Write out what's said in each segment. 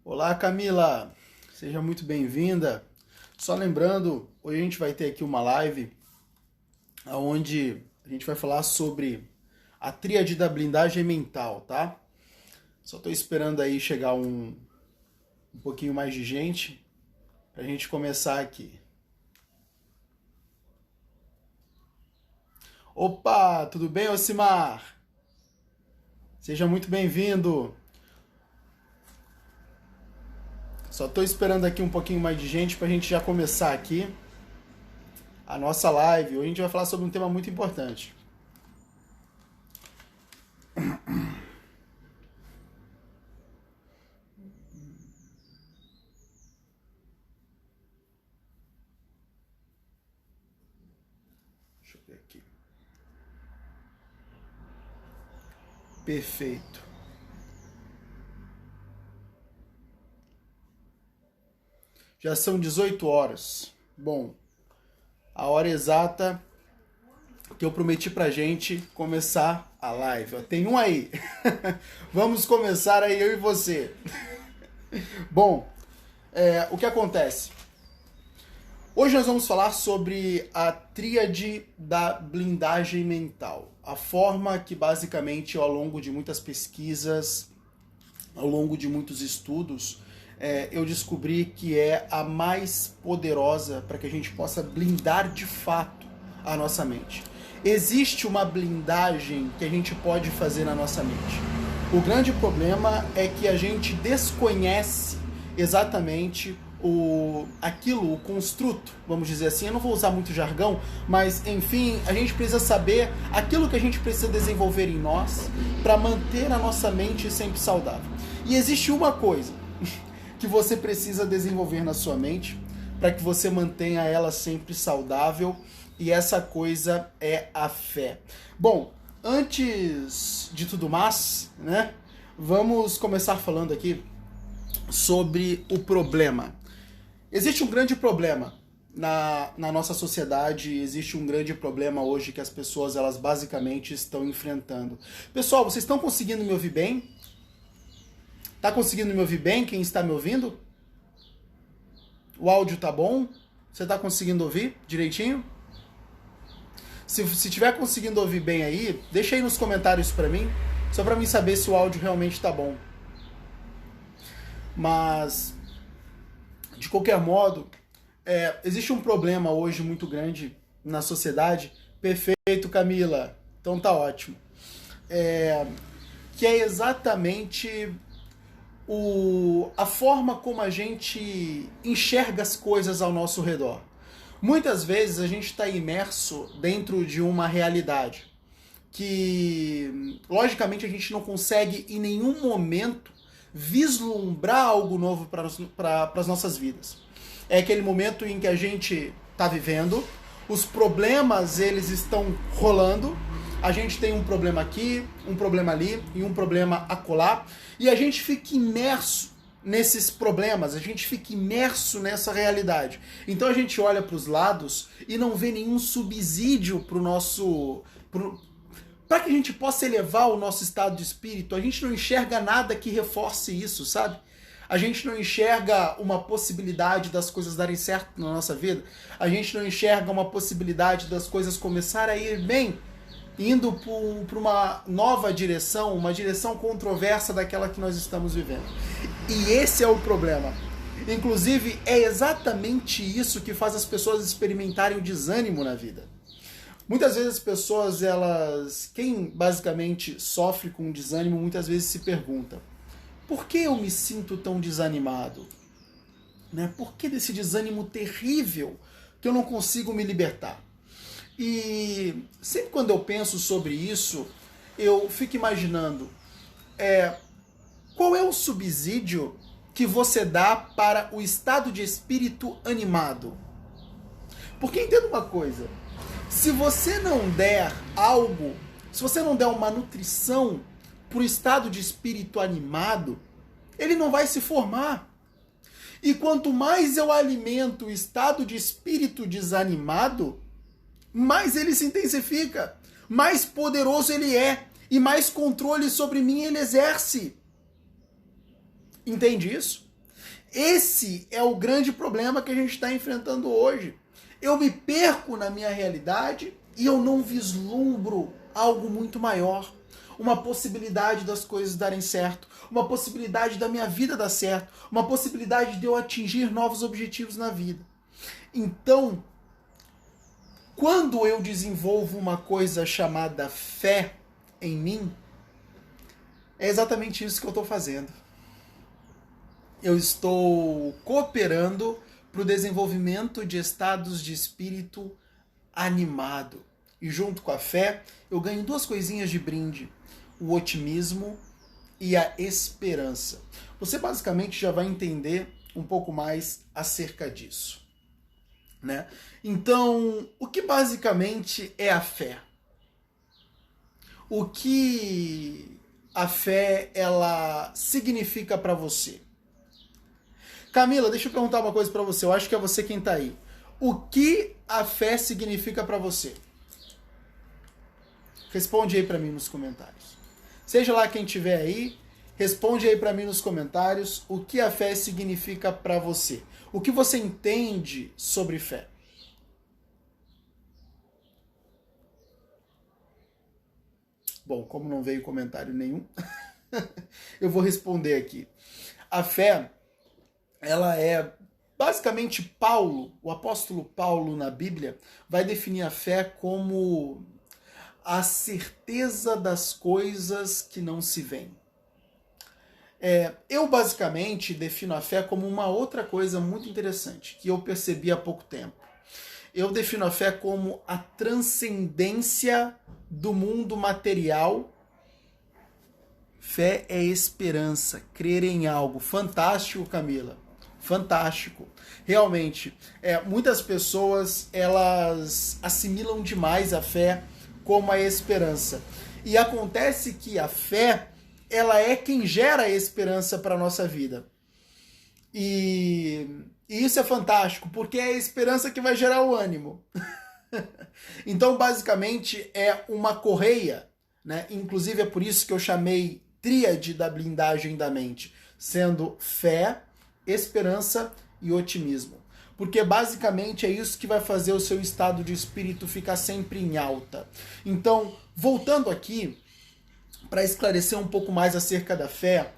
Olá, Camila, seja muito bem-vinda. Só lembrando, hoje a gente vai ter aqui uma live onde a gente vai falar sobre a tríade da blindagem mental, tá? Só estou esperando aí chegar um pouquinho mais de gente para a gente começar aqui. Opa, tudo bem, Ocimar? Seja muito bem-vindo. Só estou esperando aqui um pouquinho mais de gente para a gente já começar aqui a nossa live. Hoje a gente vai falar sobre um tema muito importante. Deixa eu ver aqui. Perfeito. Já são 18 horas. Bom, a hora exata que eu prometi pra gente começar a live. Ó, tem um aí. Vamos começar aí, eu e você. Bom, o que acontece? Hoje nós vamos falar sobre a tríade da blindagem mental. A forma que basicamente ao longo de muitas pesquisas, ao longo de muitos estudos, eu descobri que é a mais poderosa para que a gente possa blindar de fato a nossa mente. Existe uma blindagem que a gente pode fazer na nossa mente. O grande problema é que a gente desconhece exatamente o construto, vamos dizer assim. Eu não vou usar muito jargão, mas enfim, a gente precisa saber aquilo que a gente precisa desenvolver em nós para manter a nossa mente sempre saudável. E existe uma coisa que você precisa desenvolver na sua mente para que você mantenha ela sempre saudável, e essa coisa é a fé. Bom, antes de tudo mais, né, vamos começar falando aqui sobre o problema. Existe um grande problema na nossa sociedade, existe um grande problema hoje que as pessoas, elas basicamente estão enfrentando. Pessoal, vocês estão conseguindo me ouvir bem? Tá conseguindo me ouvir bem? Quem está me ouvindo? O áudio tá bom? Você tá conseguindo ouvir direitinho? Se tiver conseguindo ouvir bem aí, deixa aí nos comentários pra mim, só pra mim saber se o áudio realmente tá bom. Mas, de qualquer modo, existe um problema hoje muito grande na sociedade. Perfeito, Camila. Então tá ótimo. Que é exatamente a forma como a gente enxerga as coisas ao nosso redor. Muitas vezes a gente está imerso dentro de uma realidade que, logicamente, a gente não consegue em nenhum momento vislumbrar algo novo para as nossas vidas. É aquele momento em que a gente está vivendo, os problemas eles estão rolando, a gente tem um problema aqui, um problema ali e um problema acolá, e a gente fica imerso nesses problemas, a gente fica imerso nessa realidade. Então a gente olha para os lados e não vê nenhum subsídio para o nosso... para que a gente possa elevar o nosso estado de espírito. A gente não enxerga nada que reforce isso, sabe? A gente não enxerga uma possibilidade das coisas darem certo na nossa vida. A gente não enxerga uma possibilidade das coisas começarem a ir bem, indo para uma nova direção, uma direção controversa daquela que nós estamos vivendo. E esse é o problema. Inclusive, é exatamente isso que faz as pessoas experimentarem o desânimo na vida. Muitas vezes as pessoas, quem basicamente sofre com desânimo, muitas vezes se pergunta: por que eu me sinto tão desanimado? Né? Por que desse desânimo terrível que eu não consigo me libertar? E sempre quando eu penso sobre isso, eu fico imaginando qual é o subsídio que você dá para o estado de espírito animado. Porque entenda uma coisa, se você não der algo, se você não der uma nutrição para o estado de espírito animado, ele não vai se formar. E quanto mais eu alimento o estado de espírito desanimado, mais ele se intensifica, mais poderoso ele é e mais controle sobre mim ele exerce. Entende isso? Esse é o grande problema que a gente está enfrentando hoje. Eu me perco na minha realidade e eu não vislumbro algo muito maior. Uma possibilidade das coisas darem certo, uma possibilidade da minha vida dar certo, uma possibilidade de eu atingir novos objetivos na vida. Então, quando eu desenvolvo uma coisa chamada fé em mim, é exatamente isso que eu estou fazendo. Eu estou cooperando para o desenvolvimento de estados de espírito animado. E junto com a fé, eu ganho duas coisinhas de brinde: o otimismo e a esperança. Você basicamente já vai entender um pouco mais acerca disso, né? Então, o que basicamente é a fé? O que a fé ela significa para você? Camila, deixa eu perguntar uma coisa para você. Eu acho que é você quem tá aí. O que a fé significa para você? Responde aí para mim nos comentários. Seja lá quem tiver aí, responde aí para mim nos comentários o que a fé significa para você. O que você entende sobre fé? Bom, como não veio comentário nenhum, eu vou responder aqui. A fé, ela é basicamente Paulo, o apóstolo Paulo na Bíblia, vai definir a fé como a certeza das coisas que não se veem. Eu basicamente defino a fé como uma outra coisa muito interessante, que eu percebi há pouco tempo. Eu defino a fé como a transcendência do mundo material. Fé é esperança, crer em algo. Fantástico, Camila. Fantástico. Realmente, muitas pessoas elas assimilam demais a fé como a esperança. E acontece que a fé, ela é quem gera a esperança para a nossa vida. E isso é fantástico, porque é a esperança que vai gerar o ânimo. Então, basicamente, é uma correia, né? Inclusive é por isso que eu chamei tríade da blindagem da mente, sendo fé, esperança e otimismo. Porque basicamente é isso que vai fazer o seu estado de espírito ficar sempre em alta. Então, voltando aqui, para esclarecer um pouco mais acerca da fé,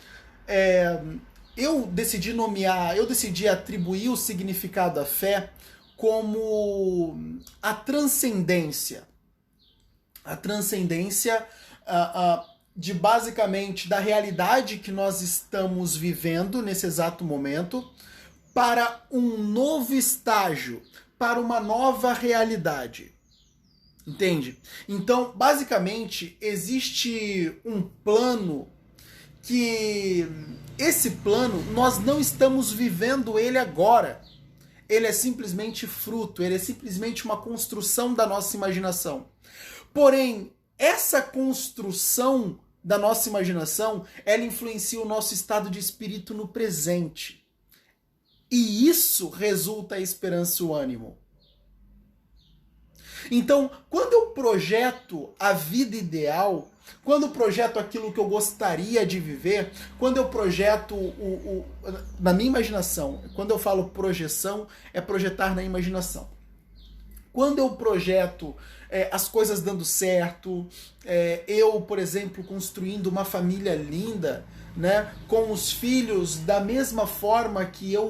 eu decidi atribuir o significado da fé como a transcendência. A transcendência de basicamente da realidade que nós estamos vivendo nesse exato momento para um novo estágio, para uma nova realidade. Entende? Então, basicamente, existe um plano que esse plano, nós não estamos vivendo ele agora. Ele é simplesmente fruto, ele é simplesmente uma construção da nossa imaginação. Porém, essa construção da nossa imaginação, ela influencia o nosso estado de espírito no presente. E isso resulta a esperança e o ânimo. Então, quando eu projeto a vida ideal, quando eu projeto aquilo que eu gostaria de viver, quando eu projeto na minha imaginação, quando eu falo projeção, é projetar na imaginação. Quando eu projeto as coisas dando certo, eu, por exemplo, construindo uma família linda, né, com os filhos da mesma forma que eu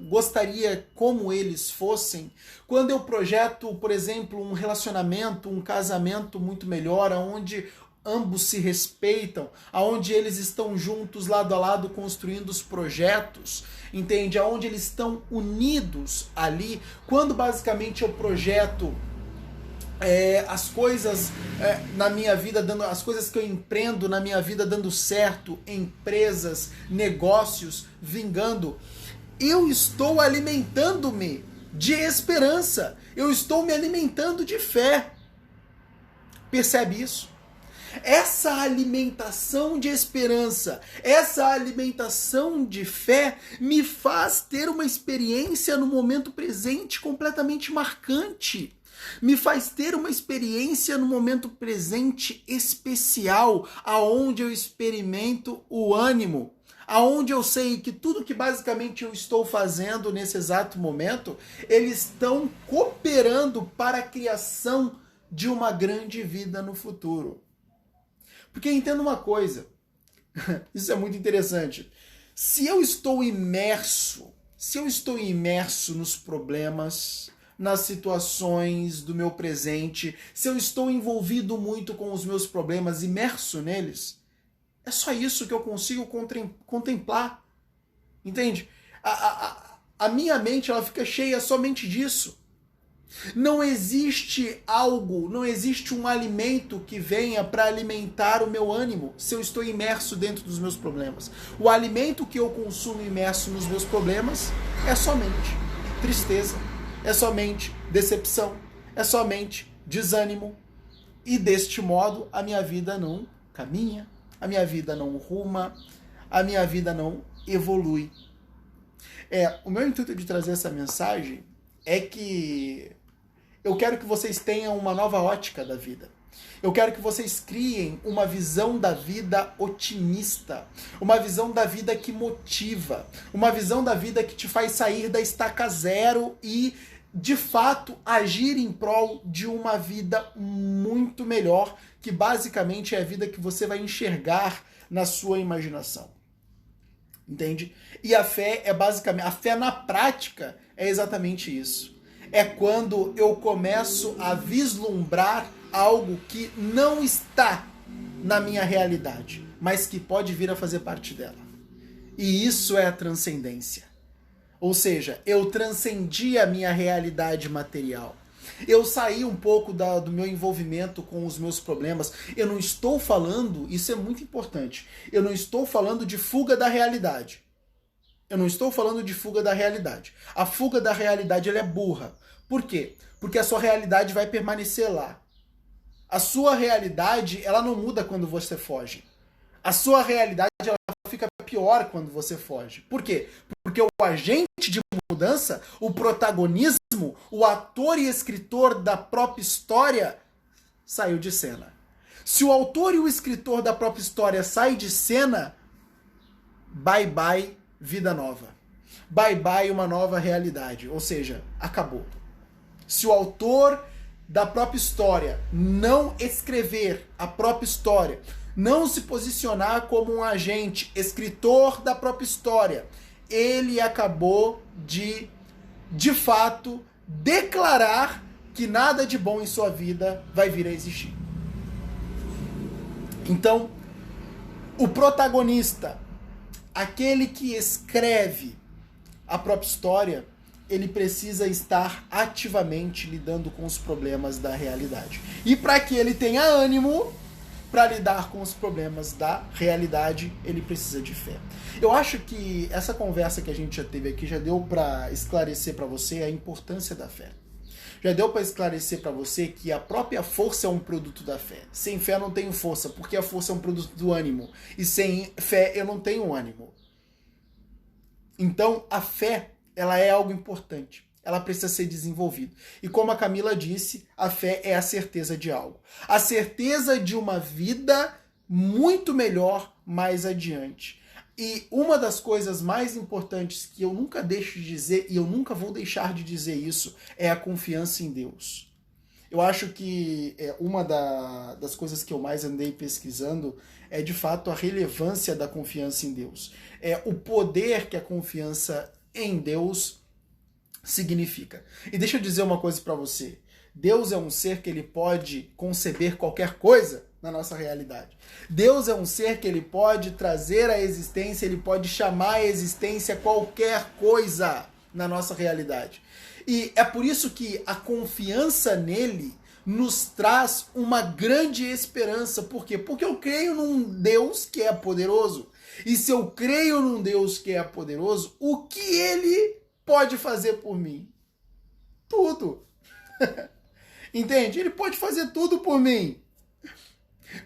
gostaria como eles fossem, quando eu projeto, por exemplo, um relacionamento, um casamento muito melhor, onde ambos se respeitam, aonde eles estão juntos lado a lado construindo os projetos, entende? Aonde eles estão unidos ali, quando basicamente eu projeto as coisas na minha vida, as coisas que eu empreendo na minha vida dando certo, empresas, negócios, vingando, eu estou alimentando-me de esperança, eu estou me alimentando de fé. Percebe isso? Essa alimentação de esperança, essa alimentação de fé me faz ter uma experiência no momento presente completamente marcante. Me faz ter uma experiência no momento presente especial, aonde eu experimento o ânimo, aonde eu sei que tudo que basicamente eu estou fazendo nesse exato momento, eles estão cooperando para a criação de uma grande vida no futuro. Porque entenda uma coisa, isso é muito interessante. Se eu estou imerso nos problemas, nas situações do meu presente, se eu estou envolvido muito com os meus problemas, imerso neles, é só isso que eu consigo contemplar. Entende? A minha mente ela fica cheia somente disso. Não existe algo, não existe um alimento que venha para alimentar o meu ânimo se eu estou imerso dentro dos meus problemas. O alimento que eu consumo imerso nos meus problemas é somente tristeza, é somente decepção, é somente desânimo. E deste modo a minha vida não caminha, a minha vida não ruma, a minha vida não evolui. O meu intuito de trazer essa mensagem é que eu quero que vocês tenham uma nova ótica da vida. Eu quero que vocês criem uma visão da vida otimista, uma visão da vida que motiva, uma visão da vida que te faz sair da estaca zero e, de fato, agir em prol de uma vida muito melhor, que basicamente é a vida que você vai enxergar na sua imaginação. Entende? E a fé é basicamente, a fé na prática é exatamente isso. É quando eu começo a vislumbrar algo que não está na minha realidade, mas que pode vir a fazer parte dela. E isso é a transcendência. Ou seja, eu transcendi a minha realidade material. Eu saí um pouco do meu envolvimento com os meus problemas. Eu não estou falando, isso é muito importante, eu não estou falando de fuga da realidade. Eu não estou falando de fuga da realidade. A fuga da realidade ela é burra. Por quê? Porque a sua realidade vai permanecer lá. A sua realidade ela não muda quando você foge. A sua realidade ela fica pior quando você foge. Por quê? Porque o agente de mudança, o protagonismo, o ator e escritor da própria história saiu de cena. Se o autor e o escritor da própria história saem de cena, bye bye vida nova. Bye bye uma nova realidade. Ou seja, acabou. Se o autor da própria história não escrever a própria história, não se posicionar como um agente, escritor da própria história, ele acabou de fato, declarar que nada de bom em sua vida vai vir a existir. Então, o protagonista, aquele que escreve a própria história, ele precisa estar ativamente lidando com os problemas da realidade. E para que ele tenha ânimo para lidar com os problemas da realidade, ele precisa de fé. Eu acho que essa conversa que a gente já teve aqui já deu para esclarecer para você a importância da fé. Já deu para esclarecer para você que a própria força é um produto da fé. Sem fé eu não tenho força, porque a força é um produto do ânimo. E sem fé eu não tenho ânimo. Então a fé, ela é algo importante. Ela precisa ser desenvolvida. E como a Camila disse, a fé é a certeza de algo. A certeza de uma vida muito melhor mais adiante. E uma das coisas mais importantes que eu nunca deixo de dizer, e eu nunca vou deixar de dizer isso, é a confiança em Deus. Eu acho que uma das coisas que eu mais andei pesquisando é, de fato, a relevância da confiança em Deus. É o poder que a confiança em Deus significa. E deixa eu dizer uma coisa para você. Deus é um ser que ele pode conceber qualquer coisa na nossa realidade. Deus é um ser que ele pode trazer à existência, ele pode chamar à existência qualquer coisa na nossa realidade. E é por isso que a confiança nele nos traz uma grande esperança. Por quê? Porque eu creio num Deus que é poderoso. E se eu creio num Deus que é poderoso, o que ele pode fazer por mim? Tudo. Entende? Ele pode fazer tudo por mim.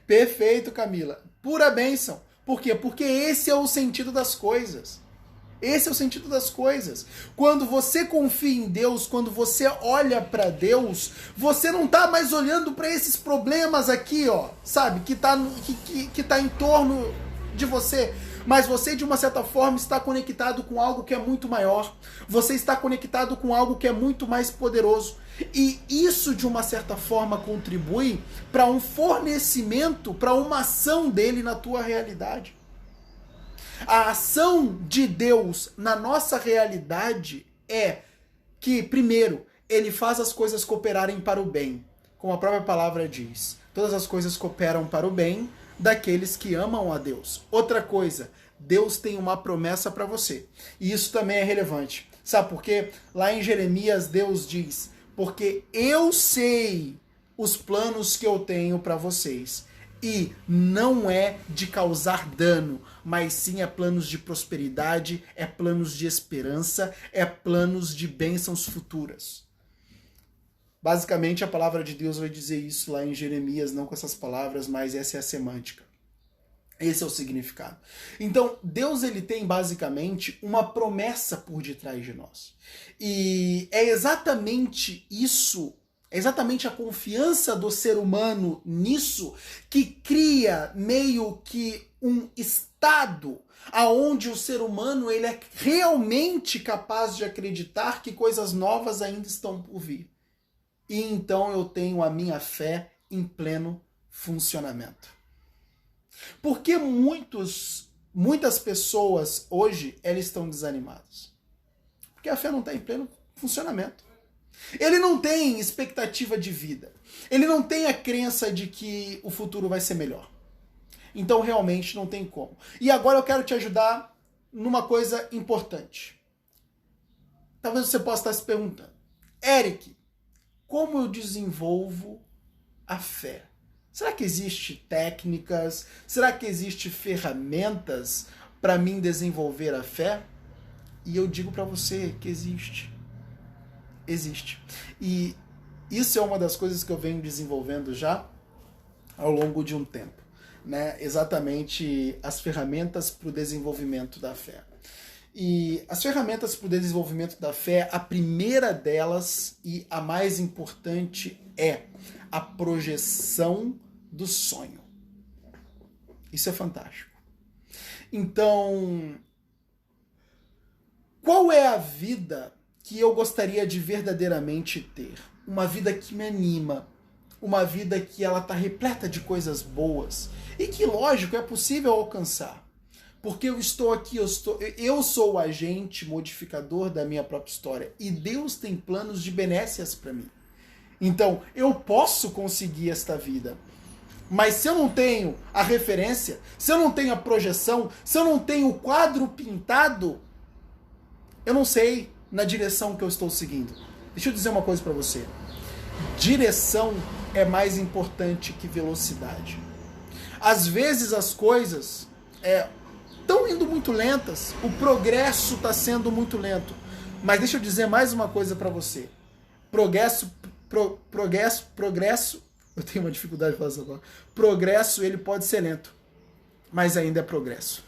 Perfeito, Camila. Pura bênção. Por quê? Porque esse é o sentido das coisas. Esse é o sentido das coisas. Quando você confia em Deus, quando você olha para Deus, você não tá mais olhando para esses problemas aqui, ó, sabe, que tá em torno de você, mas você de uma certa forma está conectado com algo que é muito maior. Você está conectado com algo que é muito mais poderoso. E isso de uma certa forma contribui para um fornecimento, para uma ação dele na tua realidade. A ação de Deus na nossa realidade é que, primeiro, ele faz as coisas cooperarem para o bem. Como a própria palavra diz, todas as coisas cooperam para o bem daqueles que amam a Deus. Outra coisa, Deus tem uma promessa para você. E isso também é relevante. Sabe por quê? Lá em Jeremias, Deus diz, porque eu sei os planos que eu tenho para vocês. E não é de causar dano, mas sim é planos de prosperidade, é planos de esperança, é planos de bênçãos futuras. Basicamente, a palavra de Deus vai dizer isso lá em Jeremias, não com essas palavras, mas essa é a semântica. Esse é o significado. Então, Deus ele tem basicamente uma promessa por detrás de nós. E é exatamente isso, é exatamente a confiança do ser humano nisso que cria meio que um estado aonde o ser humano ele é realmente capaz de acreditar que coisas novas ainda estão por vir. E então eu tenho a minha fé em pleno funcionamento. Porque muitas pessoas hoje elas estão desanimadas? Porque a fé não está em pleno funcionamento. Ele não tem expectativa de vida. Ele não tem a crença de que o futuro vai ser melhor. Então realmente não tem como. E agora eu quero te ajudar numa coisa importante. Talvez você possa estar se perguntando, Eric, como eu desenvolvo a fé? Será que existem técnicas? Será que existem ferramentas para mim desenvolver a fé? E eu digo para você que existe. Existe. E isso é uma das coisas que eu venho desenvolvendo já ao longo de um tempo, né? Exatamente as ferramentas para o desenvolvimento da fé. E as ferramentas para o desenvolvimento da fé, a primeira delas e a mais importante é a projeção do sonho. Isso é fantástico. Então, qual é a vida que eu gostaria de verdadeiramente ter? Uma vida que me anima, uma vida que ela está repleta de coisas boas e que, lógico, é possível alcançar. Porque eu estou aqui, eu sou o agente modificador da minha própria história e Deus tem planos de benécias para mim. Então, eu posso conseguir esta vida. Mas se eu não tenho a referência, se eu não tenho a projeção, se eu não tenho o quadro pintado, eu não sei na direção que eu estou seguindo. Deixa eu dizer uma coisa para você. Direção é mais importante que velocidade. Às vezes as coisas estão indo muito lentas, o progresso está sendo muito lento. Mas deixa eu dizer mais uma coisa para você. Progresso, eu tenho uma dificuldade de falar essa palavra. Progresso, ele pode ser lento, mas ainda é progresso.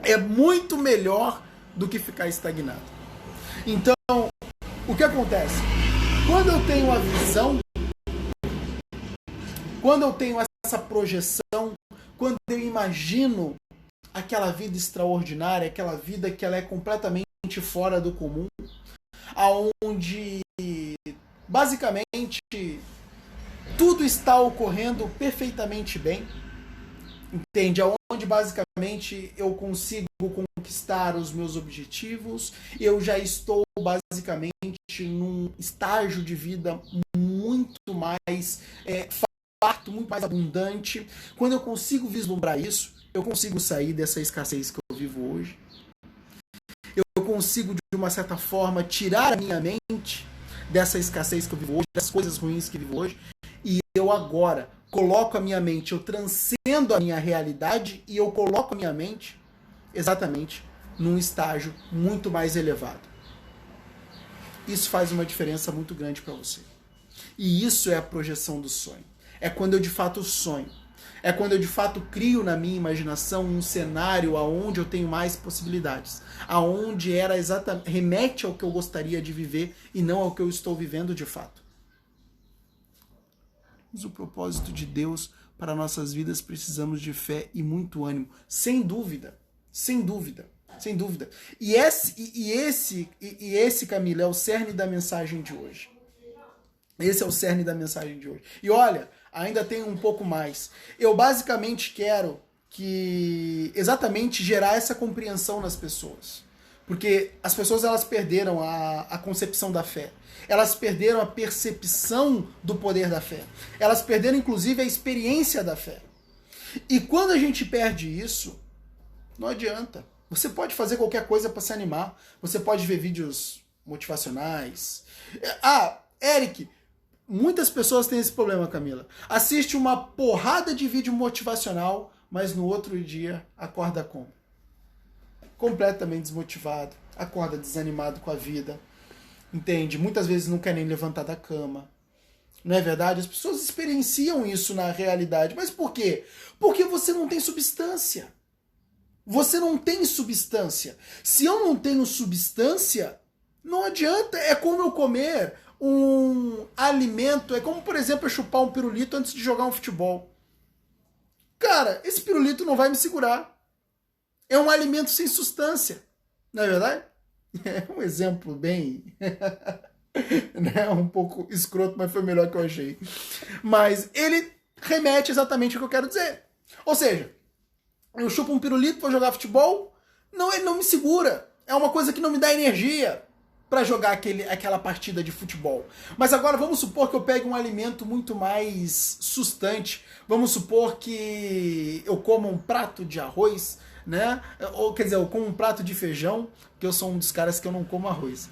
É muito melhor do que ficar estagnado. Então, o que acontece? Quando eu tenho a visão, quando eu tenho essa projeção, quando eu imagino aquela vida extraordinária, aquela vida que ela é completamente fora do comum, aonde basicamente tudo está ocorrendo perfeitamente bem, entende? Aonde basicamente eu consigo conquistar os meus objetivos, eu já estou basicamente num estágio de vida muito mais farto, muito mais abundante. Quando eu consigo vislumbrar isso, eu consigo sair dessa escassez que eu vivo hoje. Eu consigo, de uma certa forma, tirar a minha mente dessa escassez que eu vivo hoje, das coisas ruins que eu vivo hoje, e eu agora coloco a minha mente, eu transcendo a minha realidade e eu coloco a minha mente exatamente num estágio muito mais elevado. Isso faz uma diferença muito grande para você. E isso é a projeção do sonho. É quando eu de fato sonho. É quando eu de fato crio na minha imaginação um cenário aonde eu tenho mais possibilidades, aonde era exatamente remete ao que eu gostaria de viver e não ao que eu estou vivendo de fato. Mas o propósito de Deus para nossas vidas precisamos de fé e muito ânimo, sem dúvida, sem dúvida, sem dúvida. E esse, Camila, é o cerne da mensagem de hoje. Esse é o cerne da mensagem de hoje. E olha, ainda tem um pouco mais. Eu basicamente quero que exatamente gerar essa compreensão nas pessoas. Porque as pessoas elas perderam a concepção da fé. Elas perderam a percepção do poder da fé. Elas perderam, inclusive, a experiência da fé. E quando a gente perde isso, não adianta. Você pode fazer qualquer coisa para se animar. Você pode ver vídeos motivacionais. Eric, muitas pessoas têm esse problema, Camila. Assiste uma porrada de vídeo motivacional, mas no outro dia acorda como? Completamente desmotivado, acorda desanimado com a vida, entende? Muitas vezes não quer nem levantar da cama. Não é verdade? As pessoas experienciam isso na realidade. Mas por quê? Porque você não tem substância. Você não tem substância. Se eu não tenho substância, não adianta. É como eu comer um alimento, é como, por exemplo, eu chupar um pirulito antes de jogar um futebol. Cara, esse pirulito não vai me segurar. É um alimento sem substância, não é verdade? É um exemplo bem... né? Um pouco escroto, mas foi o melhor que eu achei. Mas ele remete exatamente ao que eu quero dizer. Ou seja, eu chupo um pirulito para jogar futebol, não, ele não me segura. É uma coisa que não me dá energia para jogar aquela partida de futebol. Mas agora vamos supor que eu pegue um alimento muito mais sustante. Vamos supor que eu como um prato de arroz, né? Ou quer dizer, eu como um prato de feijão, que eu sou um dos caras que eu não como arroz.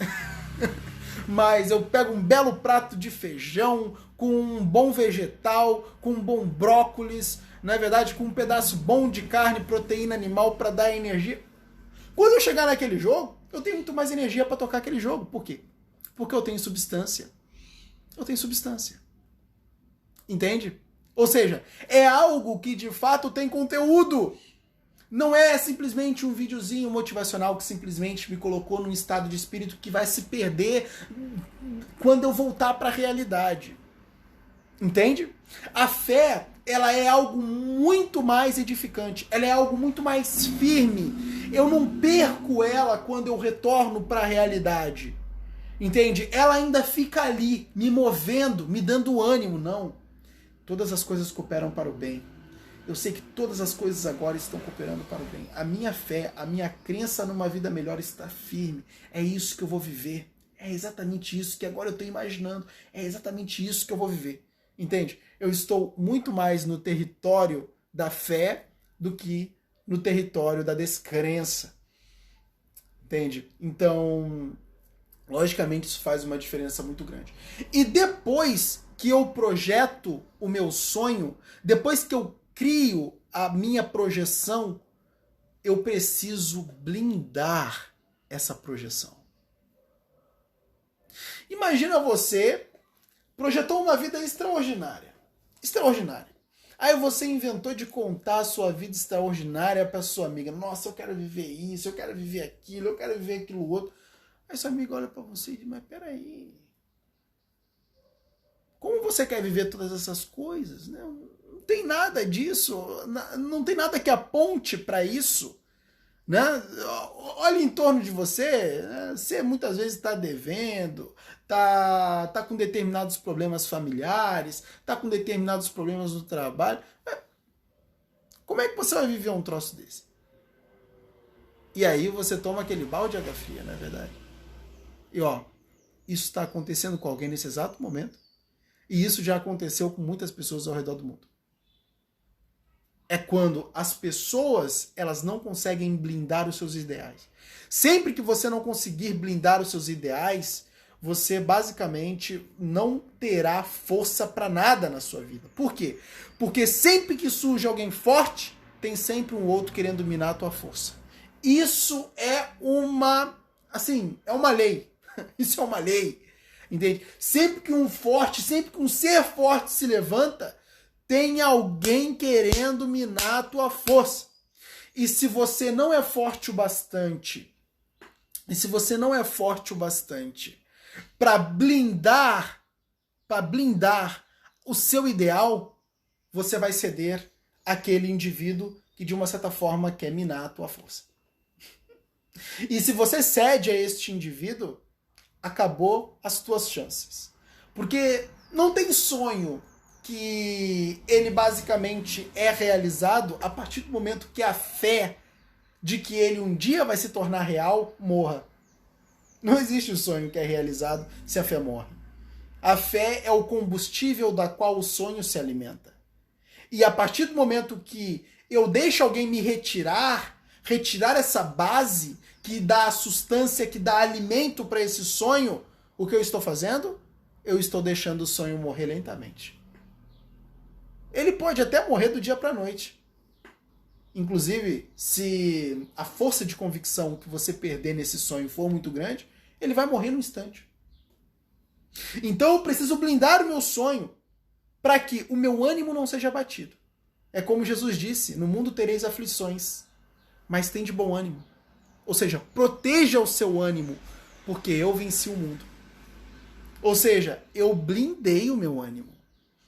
Mas eu pego um belo prato de feijão com um bom vegetal, com um bom brócolis, não é verdade? Com um pedaço bom de carne, proteína animal para dar energia. Quando eu chegar naquele jogo, eu tenho muito mais energia para tocar aquele jogo. Por quê? Porque eu tenho substância. Eu tenho substância. Entende? Ou seja, é algo que de fato tem conteúdo. Não é simplesmente um videozinho motivacional que simplesmente me colocou num estado de espírito que vai se perder quando eu voltar para a realidade. Entende? A fé, ela é algo muito mais edificante. Ela é algo muito mais firme. Eu não perco ela quando eu retorno para a realidade. Entende? Ela ainda fica ali, me movendo, me dando ânimo. Não. Todas as coisas cooperam para o bem. Eu sei que todas as coisas agora estão cooperando para o bem. A minha fé, a minha crença numa vida melhor está firme. É isso que eu vou viver. É exatamente isso que agora eu estou imaginando. É exatamente isso que eu vou viver. Entende? Eu estou muito mais no território da fé do que no território da descrença. Entende? Então, logicamente, isso faz uma diferença muito grande. E depois que eu projeto o meu sonho, depois que eu crio a minha projeção, eu preciso blindar essa projeção. Imagina você projetou uma vida extraordinária. Extraordinária. Aí você inventou de contar a sua vida extraordinária para sua amiga. Nossa, eu quero viver isso, eu quero viver aquilo, eu quero viver aquilo outro. Aí sua amiga olha para você e diz, mas peraí. Como você quer viver todas essas coisas? Né? Não tem nada disso, não tem nada que aponte para isso. Né? Olha em torno de você, né? Você muitas vezes está devendo, tá com determinados problemas familiares, tá com determinados problemas no trabalho. Como é que você vai viver um troço desse? E aí você toma aquele balde de água fria, não é verdade? E ó, isso está acontecendo com alguém nesse exato momento. E isso já aconteceu com muitas pessoas ao redor do mundo. É quando as pessoas elas não conseguem blindar os seus ideais. Sempre que você não conseguir blindar os seus ideais, você basicamente não terá força para nada na sua vida. Por quê? Porque sempre que surge alguém forte, tem sempre um outro querendo minar a tua força. Isso é uma lei. Isso é uma lei. Entende? Sempre que um ser forte se levanta, Tem alguém querendo minar a tua força. E se você não é forte o bastante, para blindar o seu ideal, você vai ceder àquele indivíduo que de uma certa forma quer minar a tua força. E se você cede a este indivíduo, acabou as tuas chances. Porque não tem sonho que ele basicamente é realizado a partir do momento que a fé de que ele um dia vai se tornar real morra. Não existe sonho que é realizado se a fé morre. A fé é o combustível da qual o sonho se alimenta. E a partir do momento que eu deixo alguém me retirar essa base que dá a sustância, que dá alimento para esse sonho, o que eu estou fazendo? Eu estou deixando o sonho morrer lentamente. Ele pode até morrer do dia para a noite. Inclusive, se a força de convicção que você perder nesse sonho for muito grande, ele vai morrer no instante. Então eu preciso blindar o meu sonho para que o meu ânimo não seja abatido. É como Jesus disse, no mundo tereis aflições, mas tem de bom ânimo. Ou seja, proteja o seu ânimo, porque eu venci o mundo. Ou seja, eu blindei o meu ânimo.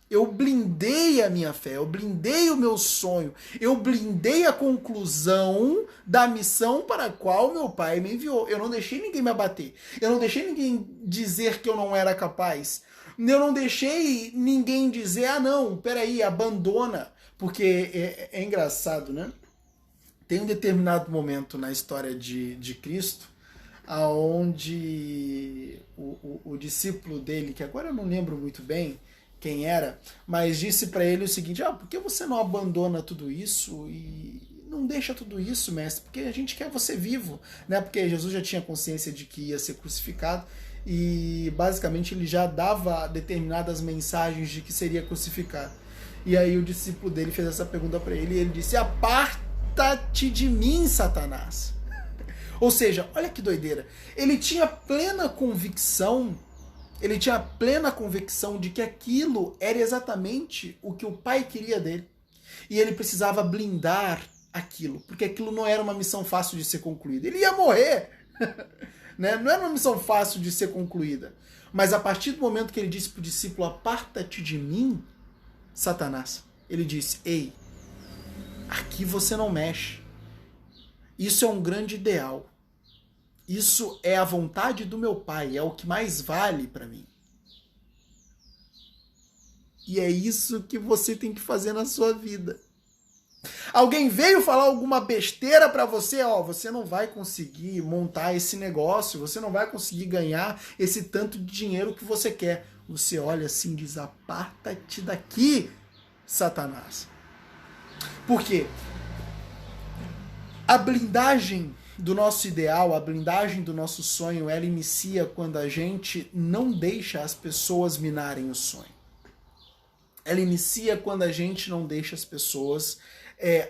Eu blindei a minha fé, eu blindei o meu sonho, eu blindei a conclusão da missão para a qual meu pai me enviou. Eu não deixei ninguém me abater. Eu não deixei ninguém dizer que eu não era capaz. Eu não deixei ninguém dizer, ah não, peraí, abandona. Porque é engraçado, né? Tem um determinado momento na história de Cristo, onde o discípulo dele, que agora eu não lembro muito bem quem era, mas disse para ele o seguinte, por que você não abandona tudo isso e não deixa tudo isso, mestre? Porque a gente quer você vivo, né? Porque Jesus já tinha consciência de que ia ser crucificado e basicamente ele já dava determinadas mensagens de que seria crucificado. E aí o discípulo dele fez essa pergunta para ele e ele disse, aparta-te de mim, Satanás. Ou seja, olha que doideira, ele tinha plena convicção de que aquilo era exatamente o que o pai queria dele. E ele precisava blindar aquilo, porque aquilo não era uma missão fácil de ser concluída. Ele ia morrer, né? Não era uma missão fácil de ser concluída. Mas a partir do momento que ele disse para o discípulo, aparta-te de mim, Satanás, ele disse, ei, aqui você não mexe. Isso é um grande ideal. Isso é a vontade do meu pai, é o que mais vale para mim. E é isso que você tem que fazer na sua vida. Alguém veio falar alguma besteira para você, você não vai conseguir montar esse negócio, você não vai conseguir ganhar esse tanto de dinheiro que você quer. Você olha assim e diz, aparta-te daqui, Satanás. Por quê? A blindagem do nosso ideal, a blindagem do nosso sonho, ela inicia quando a gente não deixa as pessoas minarem o sonho. Ela inicia quando a gente não deixa as pessoas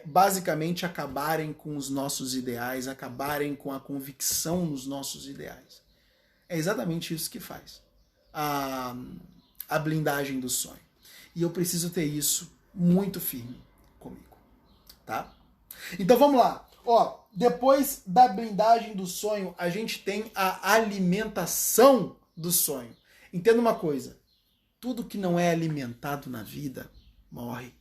basicamente acabarem com os nossos ideais, acabarem com a convicção nos nossos ideais. É exatamente isso que faz a blindagem do sonho. E eu preciso ter isso muito firme comigo, tá? Então vamos lá. Depois da blindagem do sonho, a gente tem a alimentação do sonho. Entenda uma coisa, tudo que não é alimentado na vida, morre.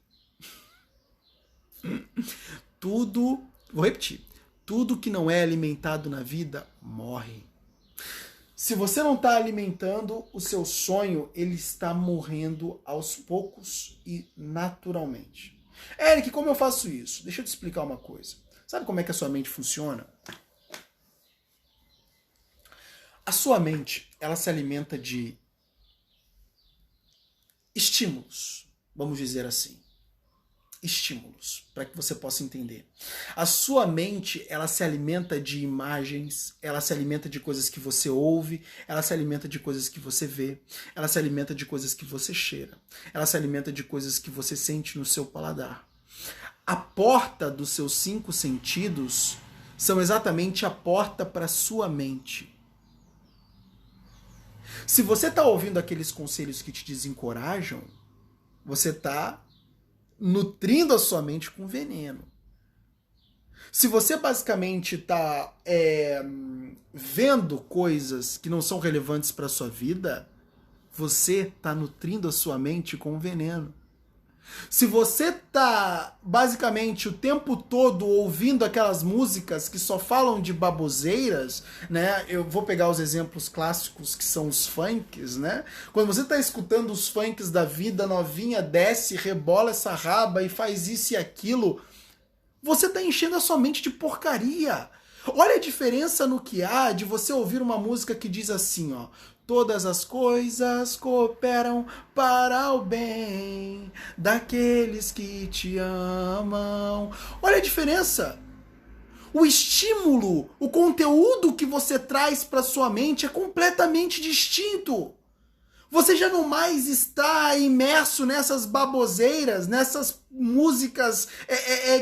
Vou repetir, tudo que não é alimentado na vida, morre. Se você não está alimentando o seu sonho, ele está morrendo aos poucos e naturalmente. Eric, como eu faço isso? Deixa eu te explicar uma coisa. Sabe como é que a sua mente funciona? A sua mente, ela se alimenta de estímulos, vamos dizer assim. Estímulos, para que você possa entender. A sua mente, ela se alimenta de imagens, ela se alimenta de coisas que você ouve, ela se alimenta de coisas que você vê, ela se alimenta de coisas que você cheira, ela se alimenta de coisas que você sente no seu paladar. A porta dos seus 5 sentidos são exatamente a porta para a sua mente. Se você está ouvindo aqueles conselhos que te desencorajam, você está nutrindo a sua mente com veneno. Se você basicamente está vendo coisas que não são relevantes para a sua vida, você está nutrindo a sua mente com veneno. Se você está basicamente o tempo todo ouvindo aquelas músicas que só falam de baboseiras, né? Eu vou pegar os exemplos clássicos que são os funks, né? Quando você está escutando os funks da vida, novinha desce, rebola essa raba e faz isso e aquilo, você está enchendo a sua mente de porcaria. Olha a diferença no que há de você ouvir uma música que diz assim, ó: todas as coisas cooperam para o bem daqueles que te amam. Olha a diferença. O estímulo, o conteúdo que você traz para sua mente é completamente distinto. Você já não mais está imerso nessas baboseiras, nessas músicas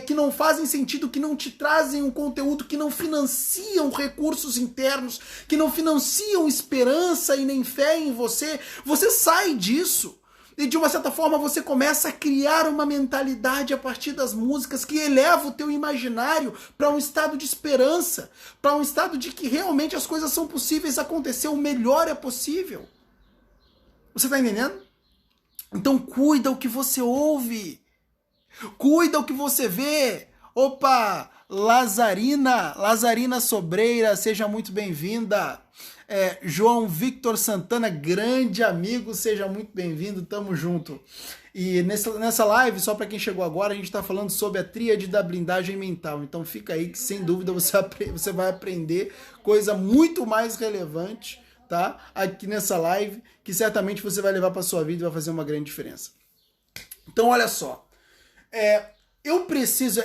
que não fazem sentido, que não te trazem um conteúdo, que não financiam recursos internos, que não financiam esperança e nem fé em você. Você sai disso e, de uma certa forma, você começa a criar uma mentalidade a partir das músicas que eleva o teu imaginário para um estado de esperança, para um estado de que realmente as coisas são possíveis acontecer, o melhor é possível. Você está entendendo? Então cuida o que você ouve. Cuida o que você vê. Opa, Lazarina Sobreira, seja muito bem-vinda. João Victor Santana, grande amigo, seja muito bem-vindo, tamo junto. E nessa live, só para quem chegou agora, a gente está falando sobre a tríade da blindagem mental. Então fica aí que sem dúvida você vai aprender coisa muito mais relevante, tá? Aqui nessa live, que certamente você vai levar para sua vida e vai fazer uma grande diferença. Então, olha só. Eu preciso...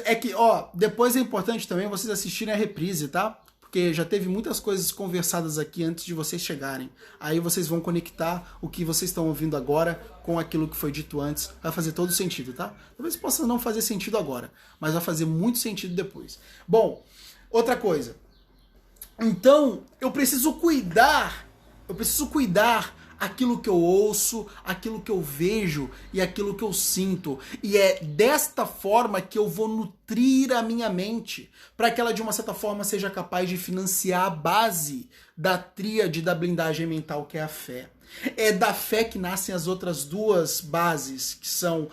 depois é importante também vocês assistirem a reprise, tá? Porque já teve muitas coisas conversadas aqui antes de vocês chegarem. Aí vocês vão conectar o que vocês estão ouvindo agora com aquilo que foi dito antes. Vai fazer todo sentido, tá? Talvez possa não fazer sentido agora, mas vai fazer muito sentido depois. Bom, outra coisa. Então, eu preciso cuidar aquilo que eu ouço, aquilo que eu vejo e aquilo que eu sinto. E é desta forma que eu vou nutrir a minha mente, para que ela, de uma certa forma, seja capaz de financiar a base da tríade da blindagem mental, que é a fé. É da fé que nascem as outras duas bases, que são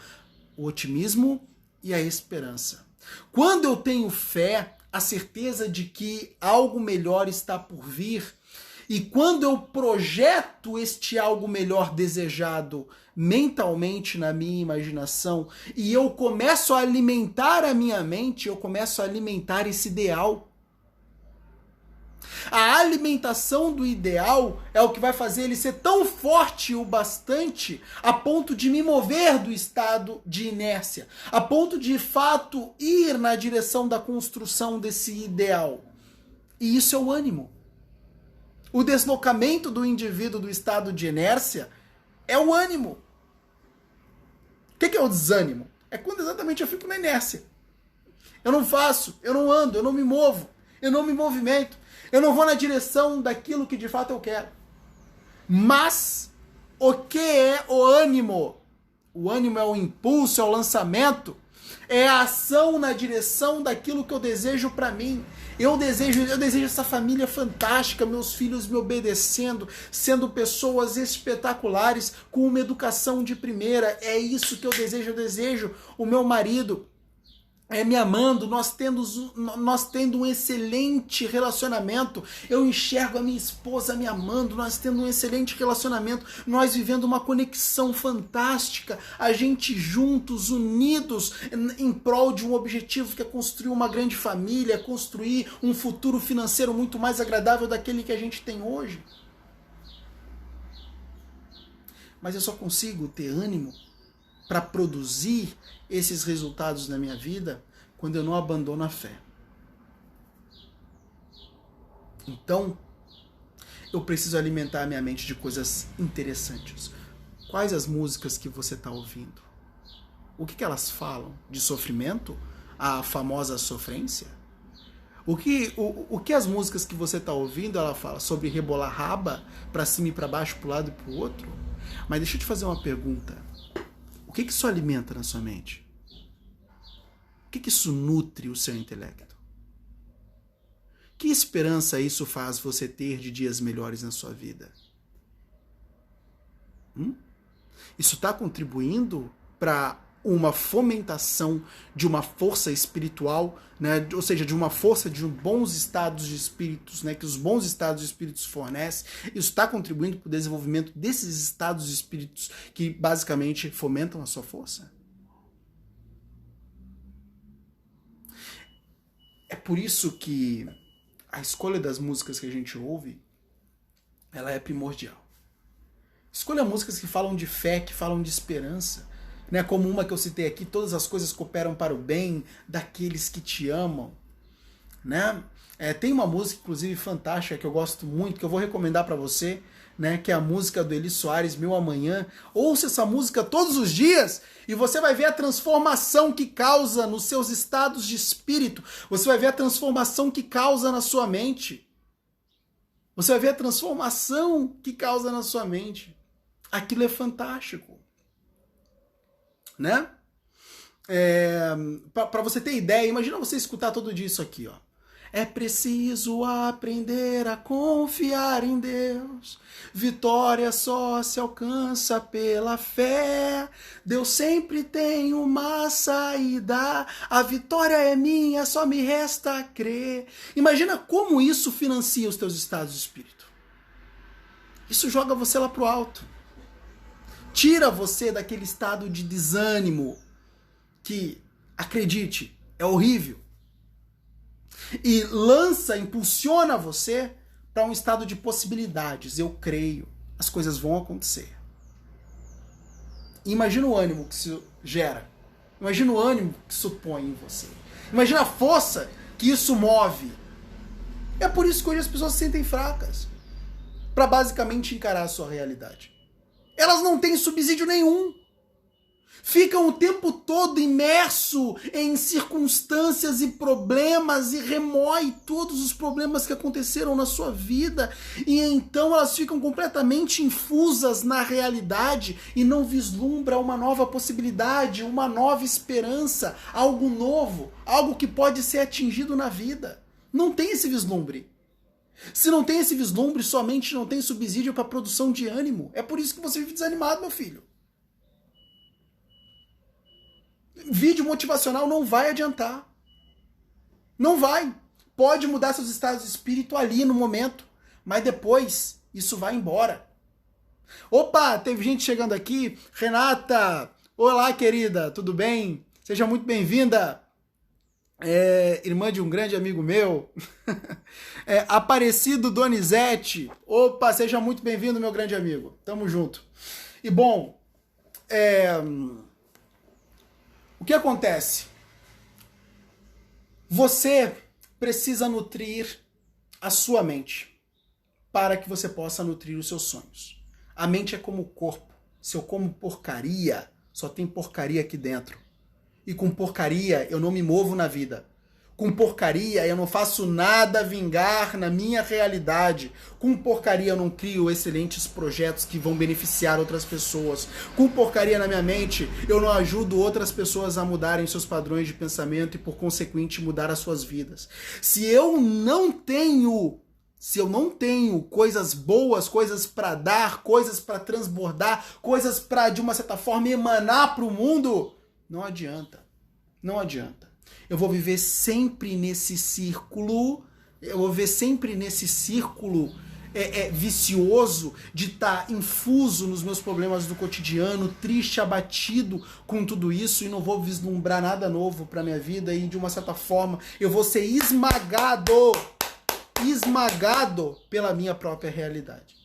o otimismo e a esperança. Quando eu tenho fé, a certeza de que algo melhor está por vir, e quando eu projeto este algo melhor desejado mentalmente na minha imaginação, e eu começo a alimentar a minha mente, eu começo a alimentar esse ideal. A alimentação do ideal é o que vai fazer ele ser tão forte o bastante a ponto de me mover do estado de inércia, a ponto de fato ir na direção da construção desse ideal. E isso é o ânimo. O deslocamento do indivíduo do estado de inércia é o ânimo. O que é o desânimo? É quando exatamente eu fico na inércia. Eu não faço, eu não ando, eu não me movo, eu não me movimento, eu não vou na direção daquilo que de fato eu quero. Mas o que é o ânimo? O ânimo é o impulso, é o lançamento, é a ação na direção daquilo que eu desejo para mim. Eu desejo essa família fantástica, meus filhos me obedecendo, sendo pessoas espetaculares, com uma educação de primeira. É isso que eu desejo o meu marido me amando, nós tendo um excelente relacionamento. Eu enxergo a minha esposa me amando, nós tendo um excelente relacionamento, nós vivendo uma conexão fantástica, a gente juntos, unidos, em prol de um objetivo que é construir uma grande família, construir um futuro financeiro muito mais agradável daquele que a gente tem hoje. Mas eu só consigo ter ânimo para produzir esses resultados na minha vida quando eu não abandono a fé. Então, eu preciso alimentar a minha mente de coisas interessantes. Quais as músicas que você está ouvindo? O que elas falam? De sofrimento? A famosa sofrência? O que as músicas que você está ouvindo, ela fala sobre rebolar raba para cima e para baixo, para um lado e para o outro? Mas deixa eu te fazer uma pergunta. O que isso alimenta na sua mente? O que isso nutre o seu intelecto? Que esperança isso faz você ter de dias melhores na sua vida? Isso está contribuindo para uma fomentação de uma força espiritual, né? Ou seja, de uma força de bons estados de espíritos, né? Que os bons estados de espíritos fornecem. Isso está contribuindo para o desenvolvimento desses estados de espíritos que basicamente fomentam a sua força. É por isso que a escolha das músicas que a gente ouve, ela é primordial. Escolha músicas que falam de fé, que falam de esperança, né? Como uma que eu citei aqui, todas as coisas cooperam para o bem daqueles que te amam, né? Tem uma música, inclusive, fantástica, que eu gosto muito, que eu vou recomendar para você, né? Que é a música do Eli Soares, Meu Amanhã. Ouça essa música todos os dias e você vai ver a transformação que causa nos seus estados de espírito. Você vai ver a transformação que causa na sua mente. Você vai ver a transformação que causa na sua mente. Aquilo é fantástico, né? Para você ter ideia, imagina você escutar todo dia isso aqui, ó. É preciso aprender a confiar em Deus. Vitória só se alcança pela fé. Deus sempre tem uma saída. A vitória é minha, só me resta crer. Imagina como isso financia os teus estados de espírito. Isso joga você lá pro alto. Tira você daquele estado de desânimo que, acredite, é horrível. E impulsiona você para um estado de possibilidades. Eu creio, as coisas vão acontecer. E imagina o ânimo que isso gera. Imagina o ânimo que isso põe em você. Imagina a força que isso move. É por isso que hoje as pessoas se sentem fracas. Para basicamente encarar a sua realidade. Elas não têm subsídio nenhum. Ficam o tempo todo imerso em circunstâncias e problemas e remoem todos os problemas que aconteceram na sua vida. E então elas ficam completamente infusas na realidade e não vislumbram uma nova possibilidade, uma nova esperança, algo novo, algo que pode ser atingido na vida. Não tem esse vislumbre. Se não tem esse vislumbre, sua mente não tem subsídio para produção de ânimo. É por isso que você vive desanimado, meu filho. Vídeo motivacional não vai adiantar. Não vai. Pode mudar seus estados de espírito ali no momento, mas depois isso vai embora. Opa, teve gente chegando aqui. Renata, olá querida, tudo bem? Seja muito bem-vinda. Irmã de um grande amigo meu. Aparecido Donizete. Opa, seja muito bem-vindo, meu grande amigo. Tamo junto. E bom, o que acontece? Você precisa nutrir a sua mente para que você possa nutrir os seus sonhos. A mente é como o corpo. Se eu como porcaria, só tem porcaria aqui dentro. E com porcaria eu não me movo na vida. Com porcaria eu não faço nada vingar na minha realidade. Com porcaria eu não crio excelentes projetos que vão beneficiar outras pessoas. Com porcaria na minha mente eu não ajudo outras pessoas a mudarem seus padrões de pensamento e por consequente mudar as suas vidas. Se eu não tenho coisas boas, coisas para dar, coisas para transbordar, coisas para de uma certa forma emanar para o mundo, não adianta. Não adianta. Eu vou viver sempre nesse círculo. Vicioso de estar infuso nos meus problemas do cotidiano, triste, abatido com tudo isso e não vou vislumbrar nada novo para minha vida e de uma certa forma eu vou ser esmagado pela minha própria realidade.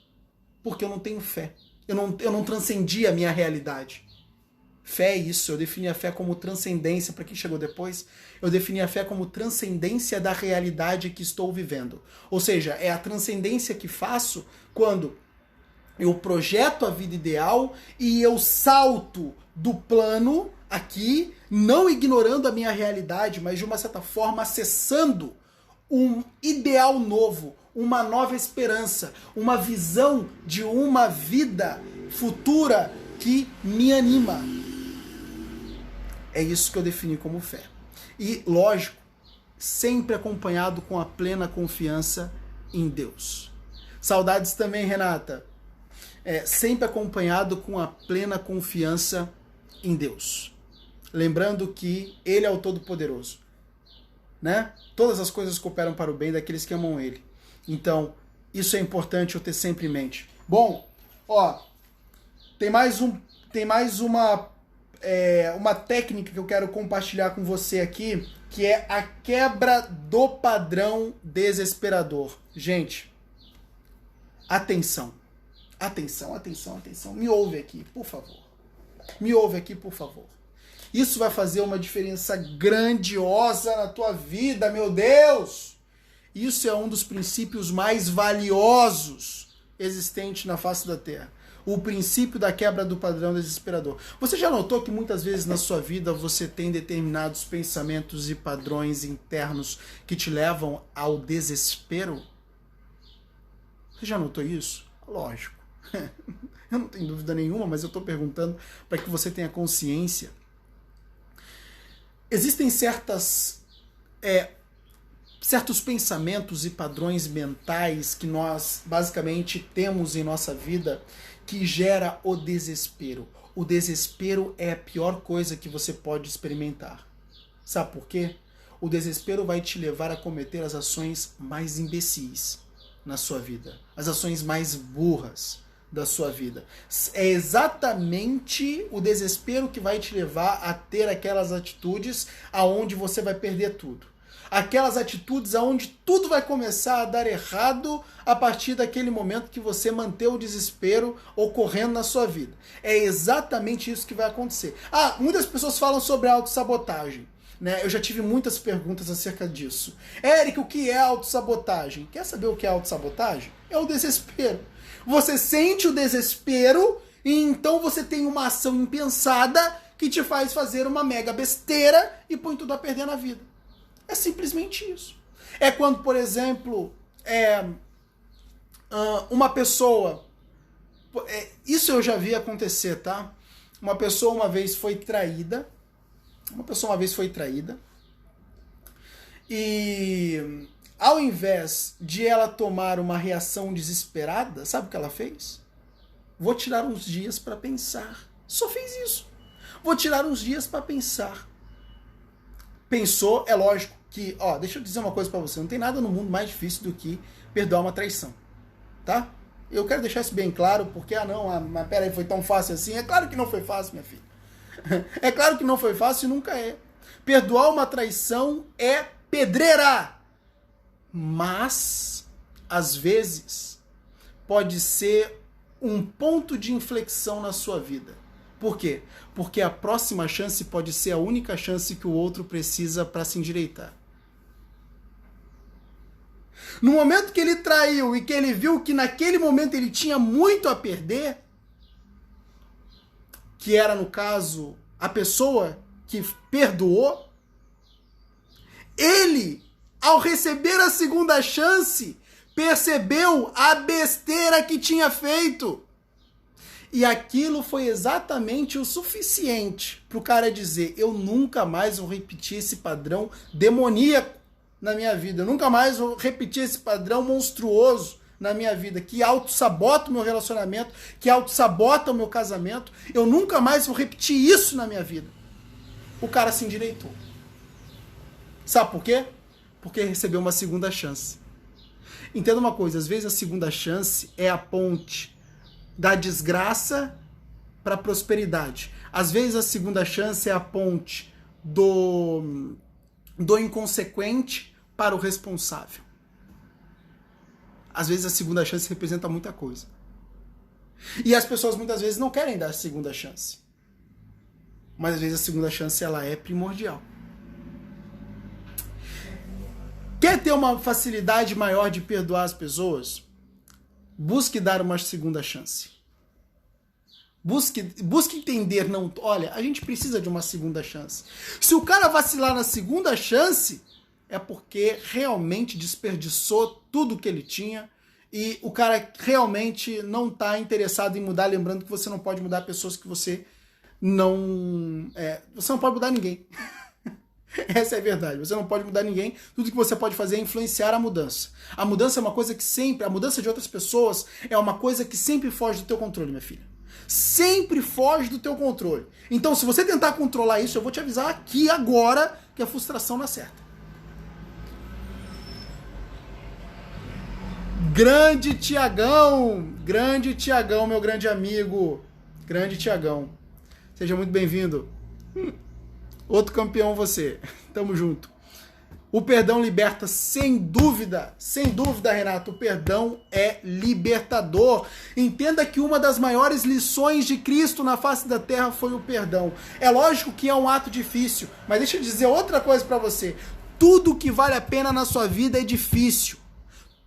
Porque eu não tenho fé. Eu não transcendi a minha realidade. Fé é isso, eu defini a fé como transcendência, para quem chegou depois, eu defini a fé como transcendência da realidade que estou vivendo. Ou seja, é a transcendência que faço quando eu projeto a vida ideal e eu salto do plano aqui, não ignorando a minha realidade, mas de uma certa forma acessando um ideal novo, uma nova esperança, uma visão de uma vida futura que me anima. É isso que eu defini como fé. E, lógico, sempre acompanhado com a plena confiança em Deus. Saudades também, Renata. Sempre acompanhado com a plena confiança em Deus. Lembrando que Ele é o Todo-Poderoso, né? Todas as coisas cooperam para o bem daqueles que amam Ele. Então, isso é importante eu ter sempre em mente. Bom, ó, tem mais uma técnica que eu quero compartilhar com você aqui, que é a quebra do padrão desesperador. Gente, atenção. Atenção, atenção, atenção. Me ouve aqui, por favor. Me ouve aqui, por favor. Isso vai fazer uma diferença grandiosa na tua vida, meu Deus! Isso é um dos princípios mais valiosos existentes na face da Terra. O princípio da quebra do padrão desesperador. Você já notou que muitas vezes na sua vida você tem determinados pensamentos e padrões internos que te levam ao desespero? Você já notou isso? Lógico. Eu não tenho dúvida nenhuma, mas eu estou perguntando para que você tenha consciência. Existem certos pensamentos e padrões mentais que nós basicamente temos em nossa vida que gera o desespero. O desespero é a pior coisa que você pode experimentar. Sabe por quê? O desespero vai te levar a cometer as ações mais imbecis na sua vida, as ações mais burras da sua vida. É exatamente o desespero que vai te levar a ter aquelas atitudes aonde você vai perder tudo. Aquelas atitudes aonde tudo vai começar a dar errado a partir daquele momento que você mantém o desespero ocorrendo na sua vida. É exatamente isso que vai acontecer. Muitas pessoas falam sobre autossabotagem, né? Eu já tive muitas perguntas acerca disso. Éric, o que é autossabotagem? Quer saber o que é autossabotagem? É o desespero. Você sente o desespero e então você tem uma ação impensada que te faz fazer uma mega besteira e põe tudo a perder na vida. É simplesmente isso. É quando, por exemplo, uma pessoa... isso eu já vi acontecer, tá? Uma pessoa uma vez foi traída. E ao invés de ela tomar uma reação desesperada, sabe o que ela fez? Vou tirar uns dias para pensar. Só fez isso. Vou tirar uns dias para pensar. Pensou, é lógico que, deixa eu dizer uma coisa para você, não tem nada no mundo mais difícil do que perdoar uma traição, tá? Eu quero deixar isso bem claro, porque, mas peraí, foi tão fácil assim? É claro que não foi fácil, minha filha. É claro que não foi fácil e nunca é. Perdoar uma traição é pedreira, mas, às vezes, pode ser um ponto de inflexão na sua vida. Por quê? Porque a próxima chance pode ser a única chance que o outro precisa para se endireitar. No momento que ele traiu e que ele viu que naquele momento ele tinha muito a perder, que era, no caso, a pessoa que perdoou, ele, ao receber a segunda chance, percebeu a besteira que tinha feito. E aquilo foi exatamente o suficiente para o cara dizer: eu nunca mais vou repetir esse padrão demoníaco na minha vida. Eu nunca mais vou repetir esse padrão monstruoso na minha vida, que autossabota o meu relacionamento, que autossabota o meu casamento. Eu nunca mais vou repetir isso na minha vida. O cara se endireitou. Sabe por quê? Porque recebeu uma segunda chance. Entenda uma coisa, às vezes a segunda chance é a ponte da desgraça para a prosperidade. Às vezes a segunda chance é a ponte do inconsequente para o responsável. Às vezes a segunda chance representa muita coisa. E as pessoas muitas vezes não querem dar a segunda chance. Mas às vezes a segunda chance ela é primordial. Quer ter uma facilidade maior de perdoar as pessoas? Busque dar uma segunda chance. Busque entender, olha, a gente precisa de uma segunda chance. Se o cara vacilar na segunda chance, é porque realmente desperdiçou tudo que ele tinha e o cara realmente não está interessado em mudar. Lembrando que você não pode mudar pessoas que você não pode mudar ninguém. Essa é a verdade. Você não pode mudar ninguém. Tudo que você pode fazer é influenciar a mudança. A mudança é uma coisa que sempre... A mudança de outras pessoas é uma coisa que sempre foge do teu controle, minha filha. Sempre foge do teu controle. Então, se você tentar controlar isso, eu vou te avisar aqui agora que a frustração não acerta. Grande Tiagão, meu grande amigo. Grande Tiagão. Seja muito bem-vindo. Outro campeão você. Tamo junto. O perdão liberta, sem dúvida, Renato, o perdão é libertador. Entenda que uma das maiores lições de Cristo na face da terra foi o perdão. É lógico que é um ato difícil, mas deixa eu dizer outra coisa pra você. Tudo que vale a pena na sua vida é difícil.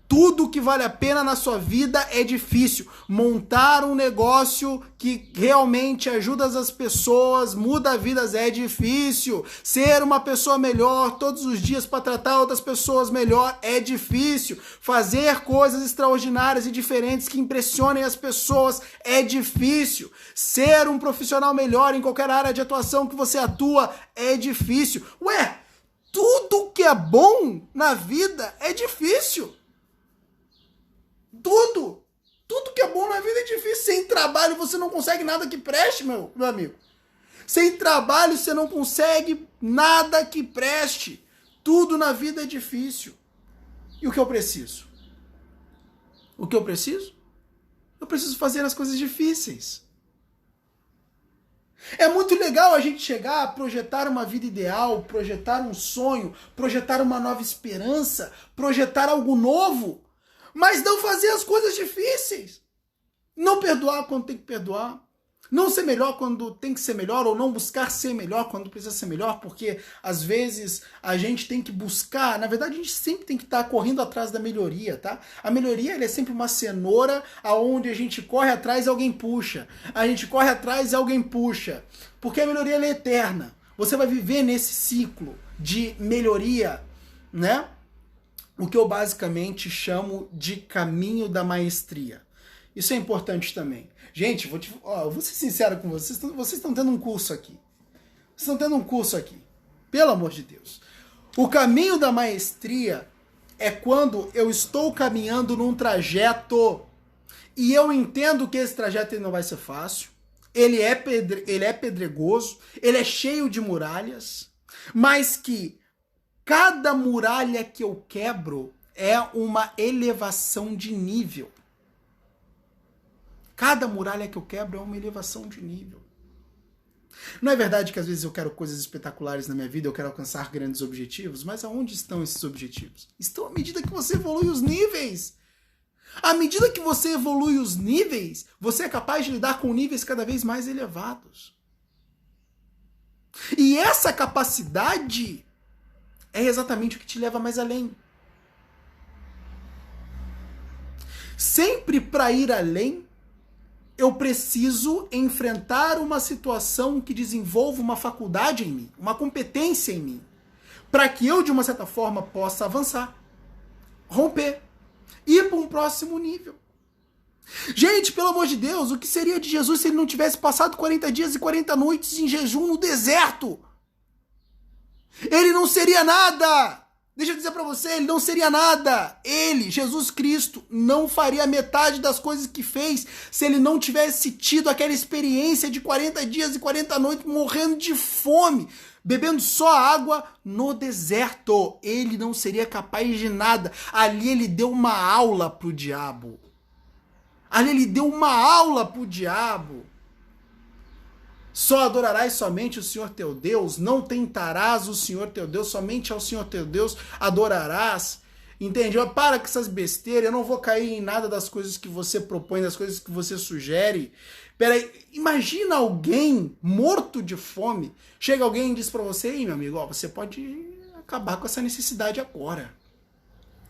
Tudo que vale a pena na sua vida é difícil. Montar um negócio que realmente ajuda as pessoas, muda vidas é difícil. Ser uma pessoa melhor todos os dias para tratar outras pessoas melhor é difícil. Fazer coisas extraordinárias e diferentes que impressionem as pessoas é difícil. Ser um profissional melhor em qualquer área de atuação que você atua é difícil. Ué, tudo que é bom na vida é difícil. Tudo que é bom na vida é difícil. Sem trabalho você não consegue nada que preste, meu amigo. Sem trabalho você não consegue nada que preste. Tudo na vida é difícil. E o que eu preciso? O que eu preciso? Eu preciso fazer as coisas difíceis. É muito legal a gente chegar, projetar uma vida ideal, projetar um sonho, projetar uma nova esperança, projetar algo novo. Mas não fazer as coisas difíceis. Não perdoar quando tem que perdoar. Não ser melhor quando tem que ser melhor, ou não buscar ser melhor quando precisa ser melhor, porque às vezes a gente tem que buscar, na verdade a gente sempre tem que estar correndo atrás da melhoria, tá? A melhoria ela é sempre uma cenoura aonde a gente corre atrás e alguém puxa. A gente corre atrás e alguém puxa. Porque a melhoria ela é eterna. Você vai viver nesse ciclo de melhoria, né? O que eu basicamente chamo de caminho da maestria. Isso é importante também. Gente, eu vou ser sincero com vocês, vocês estão tendo um curso aqui. Vocês estão tendo um curso aqui. Pelo amor de Deus. O caminho da maestria é quando eu estou caminhando num trajeto e eu entendo que esse trajeto ele não vai ser fácil, ele é pedregoso, ele é cheio de muralhas, mas que cada muralha que eu quebro é uma elevação de nível. Cada muralha que eu quebro é uma elevação de nível. Não é verdade que às vezes eu quero coisas espetaculares na minha vida, eu quero alcançar grandes objetivos, mas aonde estão esses objetivos? Estão à medida que você evolui os níveis. À medida que você evolui os níveis, você é capaz de lidar com níveis cada vez mais elevados. E essa capacidade é exatamente o que te leva mais além. Sempre para ir além, eu preciso enfrentar uma situação que desenvolva uma faculdade em mim, uma competência em mim, para que eu, de uma certa forma, possa avançar, romper, ir para um próximo nível. Gente, pelo amor de Deus, o que seria de Jesus se ele não tivesse passado 40 dias e 40 noites em jejum no deserto? Ele não seria nada. Deixa eu dizer para você, ele não seria nada. Ele, Jesus Cristo, não faria metade das coisas que fez se ele não tivesse tido aquela experiência de 40 dias e 40 noites morrendo de fome, bebendo só água no deserto. Ele não seria capaz de nada. Ali ele deu uma aula pro diabo. Ali ele deu uma aula pro diabo. Só adorarás somente o Senhor teu Deus, não tentarás o Senhor teu Deus, somente ao Senhor teu Deus adorarás. Entende? Para com essas besteiras, eu não vou cair em nada das coisas que você propõe, das coisas que você sugere. Peraí, imagina alguém morto de fome, chega alguém e diz pra você, ei meu amigo, ó, você pode acabar com essa necessidade agora.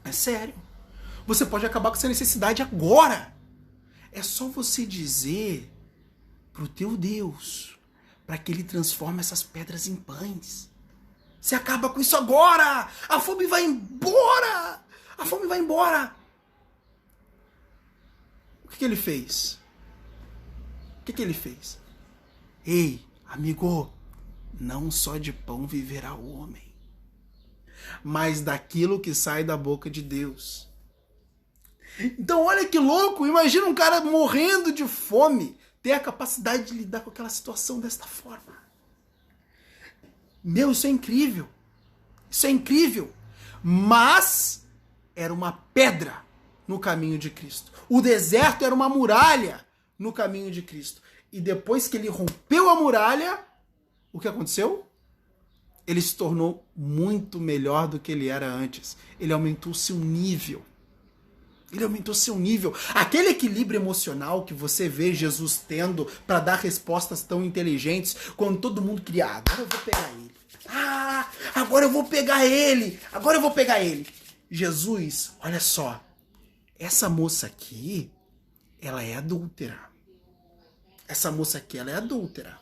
É sério. Você pode acabar com essa necessidade agora. É só você dizer pro teu Deus, para que ele transforme essas pedras em pães. Você acaba com isso agora! A fome vai embora! A fome vai embora! O que ele fez? O que ele fez? Ei, amigo, não só de pão viverá o homem. mas daquilo que sai da boca de Deus. Então olha que louco, imagina um cara morrendo de fome ter a capacidade de lidar com aquela situação desta forma. Meu, isso é incrível. Isso é incrível. Mas era uma pedra no caminho de Cristo. O deserto era uma muralha no caminho de Cristo. E depois que ele rompeu a muralha, o que aconteceu? Ele se tornou muito melhor do que ele era antes. Ele aumentou seu nível. Ele aumentou seu nível. Aquele equilíbrio emocional que você vê Jesus tendo para dar respostas tão inteligentes, quando todo mundo queria, agora eu vou pegar ele. Agora eu vou pegar ele. Agora eu vou pegar ele. Jesus, olha só. Essa moça aqui, ela é adúltera. Essa moça aqui, ela é adúltera.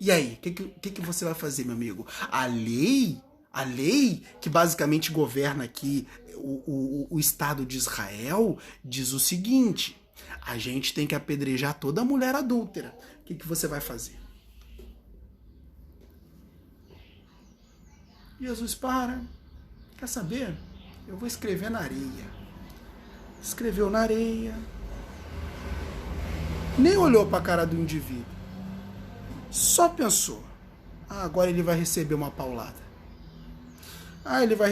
E aí, o que você vai fazer, meu amigo? A lei que basicamente governa aqui o Estado de Israel diz o seguinte: a gente tem que apedrejar toda mulher adúltera. O que você vai fazer? Jesus quer saber? Eu vou escrever na areia. Escreveu na areia. Nem olhou para a cara do indivíduo. Só pensou: agora ele vai receber uma paulada. Ele vai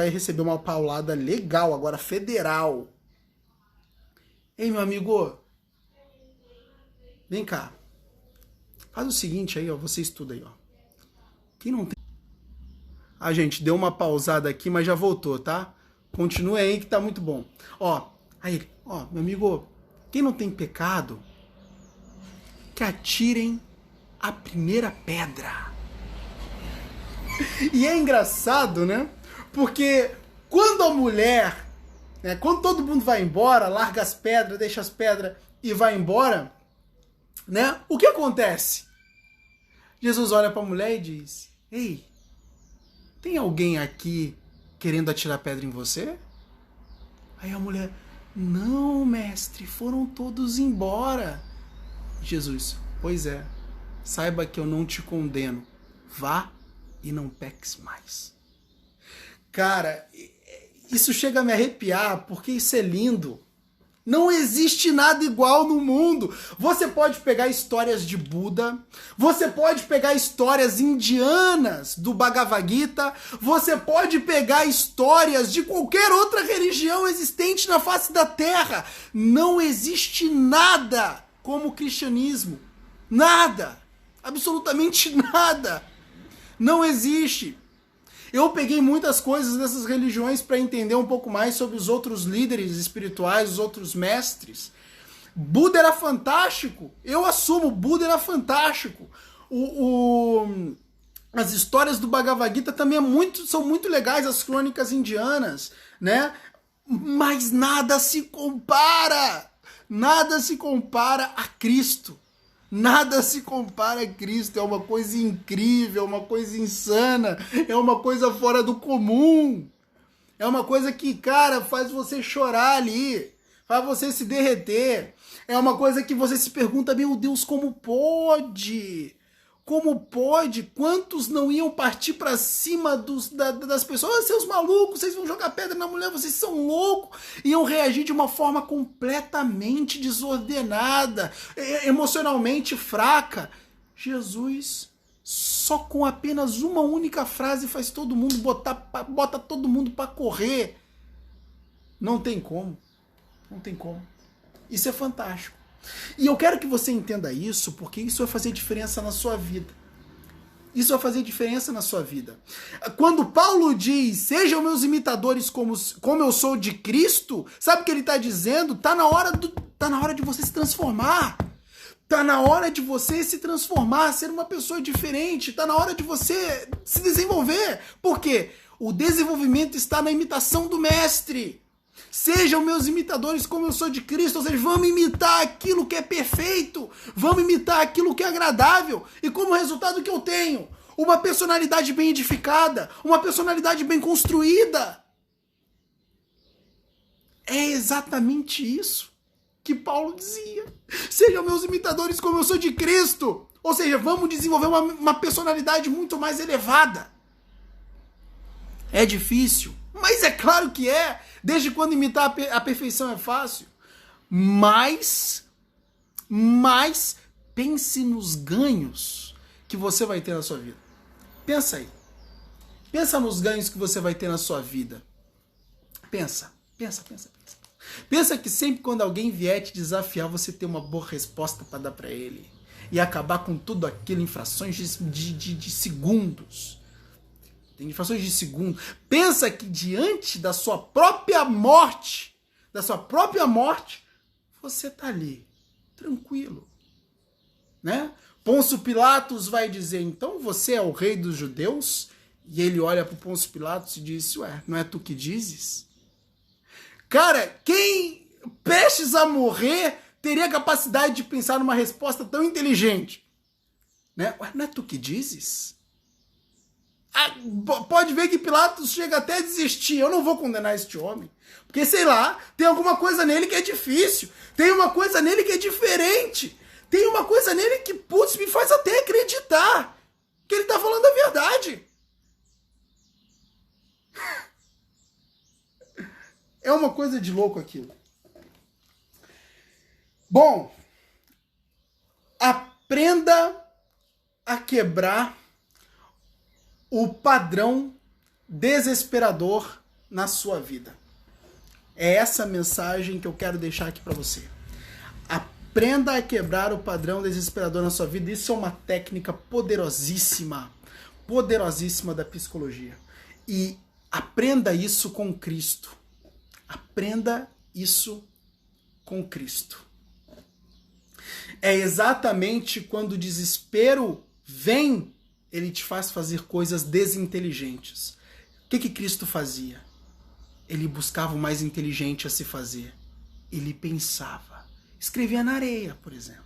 receber uma paulada legal, agora federal. Ei, meu amigo, vem cá. Faz o seguinte aí, ó, você estuda aí, ó. Quem não tem... gente, deu uma pausada aqui, mas já voltou, tá? Continue aí que tá muito bom. Meu amigo, quem não tem pecado, que atirem a primeira pedra. E é engraçado, né? Porque quando a mulher, quando todo mundo vai embora, larga as pedras, deixa as pedras e vai embora, né? O que acontece? Jesus olha para a mulher e diz: ei, tem alguém aqui querendo atirar pedra em você? Aí a mulher: não, mestre, foram todos embora. Jesus: pois é, saiba que eu não te condeno. Vá e não peques mais. Cara, isso chega a me arrepiar, porque isso é lindo. Não existe nada igual no mundo. Você pode pegar histórias de Buda, você pode pegar histórias indianas do Bhagavad Gita, você pode pegar histórias de qualquer outra religião existente na face da Terra. Não existe nada como o cristianismo. Nada. Absolutamente nada. Não existe. Eu peguei muitas coisas dessas religiões para entender um pouco mais sobre os outros líderes espirituais, os outros mestres. Buda era fantástico. Eu assumo, Buda era fantástico. As histórias do Bhagavad Gita também são muito legais, as crônicas indianas, né? Mas nada se compara. Nada se compara a Cristo. Nada se compara a Cristo, é uma coisa incrível, é uma coisa insana, é uma coisa fora do comum. É uma coisa que, cara, faz você chorar ali, faz você se derreter. É uma coisa que você se pergunta: meu Deus, como pode? Como pode? Quantos não iam partir para cima das pessoas? Seus malucos, vocês vão jogar pedra na mulher, vocês são loucos. Iam reagir de uma forma completamente desordenada, emocionalmente fraca. Jesus, só com apenas uma única frase, faz todo mundo bota todo mundo para correr. Não tem como. Não tem como. Isso é fantástico. E eu quero que você entenda isso, porque isso vai fazer diferença na sua vida. Isso vai fazer diferença na sua vida. Quando Paulo diz: sejam meus imitadores como eu sou de Cristo, sabe o que ele está dizendo? Tá na hora de você se transformar. Tá na hora de você se transformar, ser uma pessoa diferente. Tá na hora de você se desenvolver. Por quê? O desenvolvimento está na imitação do mestre. Sejam meus imitadores como eu sou de Cristo, ou seja, vamos imitar aquilo que é perfeito, vamos imitar aquilo que é agradável, e como resultado que eu tenho? Uma personalidade bem edificada, uma personalidade bem construída. É exatamente isso que Paulo dizia. Sejam meus imitadores como eu sou de Cristo, ou seja, vamos desenvolver uma personalidade muito mais elevada. É difícil, mas é claro que é. Desde quando imitar a perfeição é fácil. Mas pense nos ganhos que você vai ter na sua vida. Pensa aí. Pensa nos ganhos que você vai ter na sua vida. Pensa. Pensa que sempre quando alguém vier te desafiar, você tem uma boa resposta para dar para ele. E acabar com tudo aquilo em frações de segundos. Tem frações de segundo. Pensa que diante da sua própria morte, você tá ali, tranquilo. Né? Pôncio Pilatos vai dizer, então você é o rei dos judeus? E ele olha para o Pôncio Pilatos e diz, ué, não é tu que dizes? Cara, quem prestes a morrer teria capacidade de pensar numa resposta tão inteligente? Né? Ué, não é tu que dizes? Pode ver que Pilatos chega até a desistir. Eu não vou condenar este homem. Porque, sei lá, tem alguma coisa nele que é difícil. Tem uma coisa nele que é diferente. Tem uma coisa nele que, putz, me faz até acreditar que ele tá falando a verdade. É uma coisa de louco aquilo. Bom, aprenda a quebrar o padrão desesperador na sua vida. É essa mensagem que eu quero deixar aqui para você. Aprenda a quebrar o padrão desesperador na sua vida. Isso é uma técnica poderosíssima da psicologia. E aprenda isso com Cristo. Aprenda isso com Cristo. É exatamente quando o desespero vem, ele te faz fazer coisas desinteligentes. O que Cristo fazia? Ele buscava o mais inteligente a se fazer. Ele pensava. Escrevia na areia, por exemplo.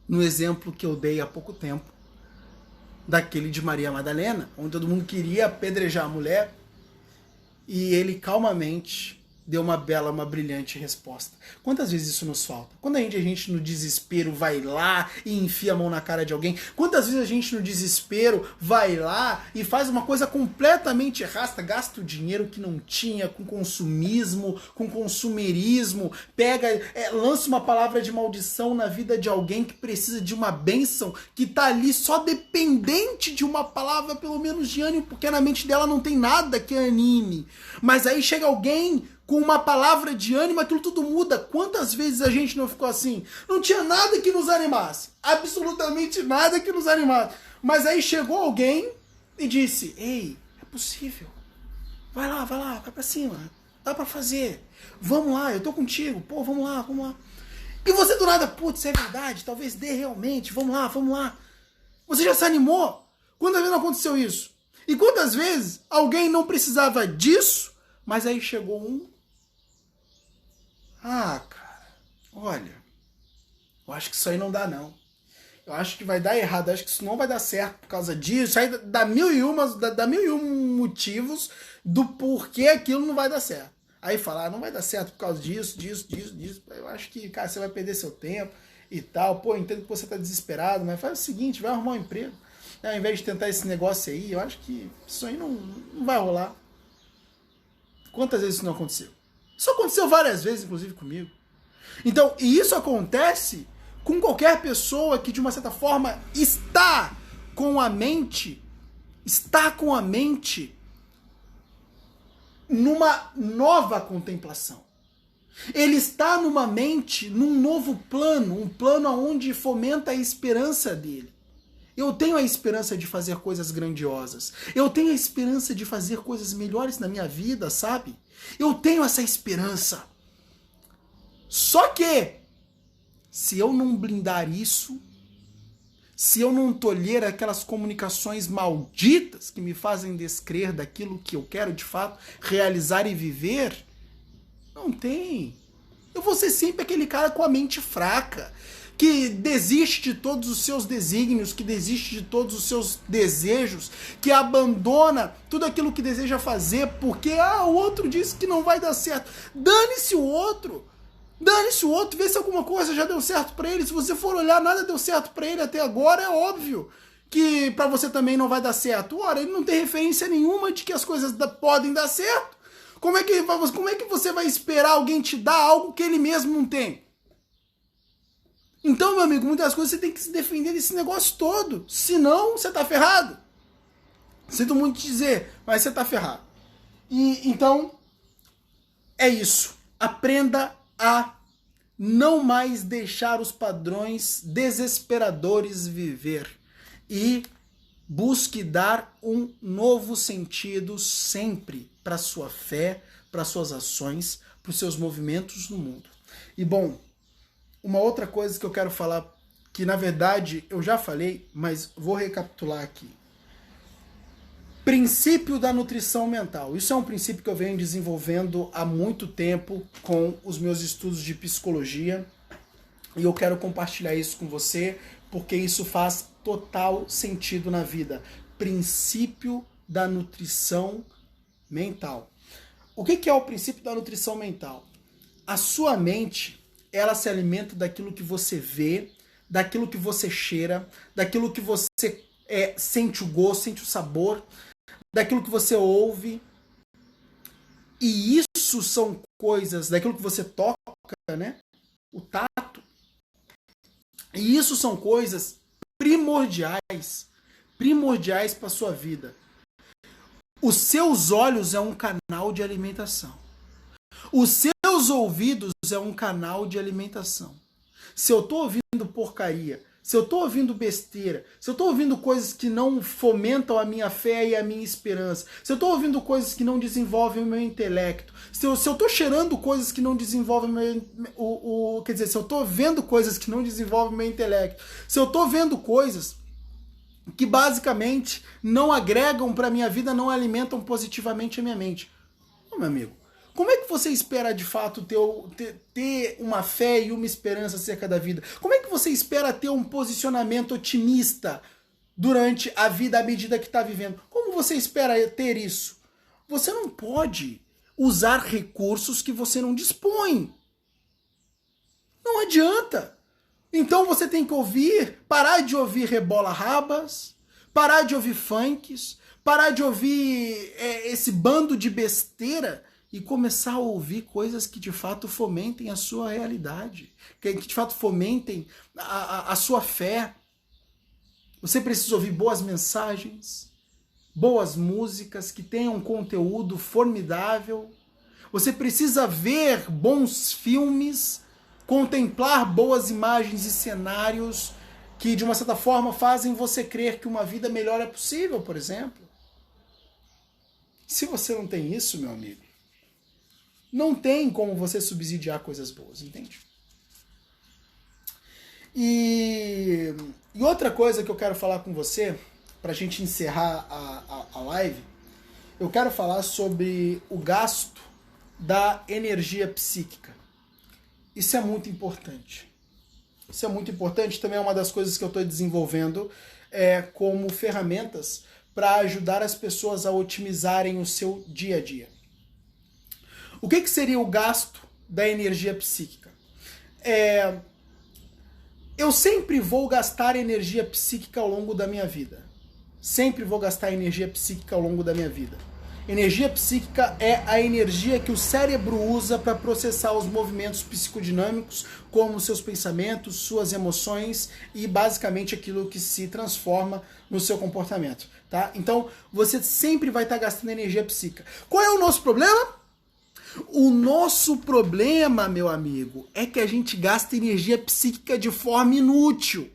No exemplo que eu dei há pouco tempo, daquele de Maria Madalena, onde todo mundo queria apedrejar a mulher, e ele calmamente deu uma bela, uma brilhante resposta. Quantas vezes isso nos falta? Quando a gente no desespero vai lá e enfia a mão na cara de alguém? Quantas vezes a gente no desespero vai lá e faz uma coisa completamente errada, gasta o dinheiro que não tinha com consumismo, com consumerismo, lança uma palavra de maldição na vida de alguém que precisa de uma bênção, que tá ali só dependente de uma palavra, pelo menos de ânimo, porque na mente dela não tem nada que anime. Mas aí chega alguém com uma palavra de ânimo, aquilo tudo muda. Quantas vezes a gente não ficou assim? Não tinha nada que nos animasse. Absolutamente nada que nos animasse. Mas aí chegou alguém e disse, ei, é possível. Vai lá, vai pra cima. Dá pra fazer. Vamos lá, eu tô contigo. Pô, vamos lá. E você do nada, putz, é verdade, talvez dê realmente. Vamos lá. Você já se animou? Quantas vezes não aconteceu isso? E quantas vezes alguém não precisava disso, mas aí chegou um... cara, olha, eu acho que isso aí não dá não. Eu acho que vai dar errado, eu acho que isso não vai dar certo por causa disso. Aí dá mil e um motivos do porquê aquilo não vai dar certo. Aí falar, não vai dar certo por causa disso. Eu acho que, cara, você vai perder seu tempo e tal. Pô, entendo que você tá desesperado, mas faz o seguinte, vai arrumar um emprego. Ao invés de tentar esse negócio aí, eu acho que isso aí não vai rolar. Quantas vezes isso não aconteceu? Isso aconteceu várias vezes, inclusive comigo. Então, e isso acontece com qualquer pessoa que, de uma certa forma, está com a mente numa nova contemplação. Ele está numa mente, num novo plano, um plano onde fomenta a esperança dele. Eu tenho a esperança de fazer coisas grandiosas. Eu tenho a esperança de fazer coisas melhores na minha vida, sabe? Eu tenho essa esperança. Só que, se eu não blindar isso, se eu não tolher aquelas comunicações malditas que me fazem descrer daquilo que eu quero de fato realizar e viver, não tem. Eu vou ser sempre aquele cara com a mente fraca, que desiste de todos os seus desígnios, que desiste de todos os seus desejos, que abandona tudo aquilo que deseja fazer porque o outro disse que não vai dar certo. Dane-se o outro, vê se alguma coisa já deu certo pra ele. Se você for olhar, nada deu certo pra ele até agora, é óbvio que para você também não vai dar certo? Ora, ele não tem referência nenhuma de que as coisas podem dar certo. Como é que você vai esperar alguém te dar algo que ele mesmo não tem? Então, meu amigo, muitas coisas você tem que se defender desse negócio todo. Senão, você tá ferrado. Sinto muito te dizer, mas você tá ferrado. E então, é isso. Aprenda a não mais deixar os padrões desesperadores viver. E busque dar um novo sentido sempre para a sua fé, para as suas ações, para os seus movimentos no mundo. E bom, uma outra coisa que eu quero falar, que na verdade eu já falei, mas vou recapitular aqui. Princípio da nutrição mental. Isso é um princípio que eu venho desenvolvendo há muito tempo com os meus estudos de psicologia e eu quero compartilhar isso com você porque isso faz total sentido na vida. Princípio da nutrição mental. O que é o princípio da nutrição mental? A sua mente, ela se alimenta daquilo que você vê, daquilo que você cheira, daquilo que você sente o gosto, sente o sabor, daquilo que você ouve. E isso são coisas, daquilo que você toca, né? O tato. E isso são coisas primordiais para a sua vida. Os seus olhos é um canal de alimentação. Os seus ouvidos é um canal de alimentação. Se eu estou ouvindo porcaria, se eu estou ouvindo besteira, se eu estou ouvindo coisas que não fomentam a minha fé e a minha esperança, se eu estou ouvindo coisas que não desenvolvem o meu intelecto, se eu estou cheirando coisas que não desenvolvem quer dizer, se eu estou vendo coisas que não desenvolvem o meu intelecto, se eu estou vendo coisas que basicamente não agregam para a minha vida, não alimentam positivamente a minha mente. Ô, meu amigo, como é que você espera de fato ter uma fé e uma esperança acerca da vida? Como é que você espera ter um posicionamento otimista durante a vida à medida que está vivendo? Como você espera ter isso? Você não pode usar recursos que você não dispõe. Não adianta. Então você tem que parar de ouvir rebola-rabas, parar de ouvir funks, parar de ouvir esse bando de besteira e começar a ouvir coisas que de fato fomentem a sua realidade, que de fato fomentem a sua fé. Você precisa ouvir boas mensagens, boas músicas que tenham um conteúdo formidável. Você precisa ver bons filmes, contemplar boas imagens e cenários que de uma certa forma fazem você crer que uma vida melhor é possível, por exemplo. Se você não tem isso, meu amigo, não tem como você subsidiar coisas boas, entende? E outra coisa que eu quero falar com você, pra gente encerrar a live, eu quero falar sobre o gasto da energia psíquica. Isso é muito importante. Isso é muito importante, também é uma das coisas que eu estou desenvolvendo como ferramentas para ajudar as pessoas a otimizarem o seu dia a dia. O que seria o gasto da energia psíquica? Eu sempre vou gastar energia psíquica ao longo da minha vida. Sempre vou gastar energia psíquica ao longo da minha vida. Energia psíquica é a energia que o cérebro usa para processar os movimentos psicodinâmicos, como seus pensamentos, suas emoções e basicamente aquilo que se transforma no seu comportamento. Tá? Então, você sempre vai estar gastando energia psíquica. Qual é o nosso problema? O nosso problema, meu amigo, é que a gente gasta energia psíquica de forma inútil.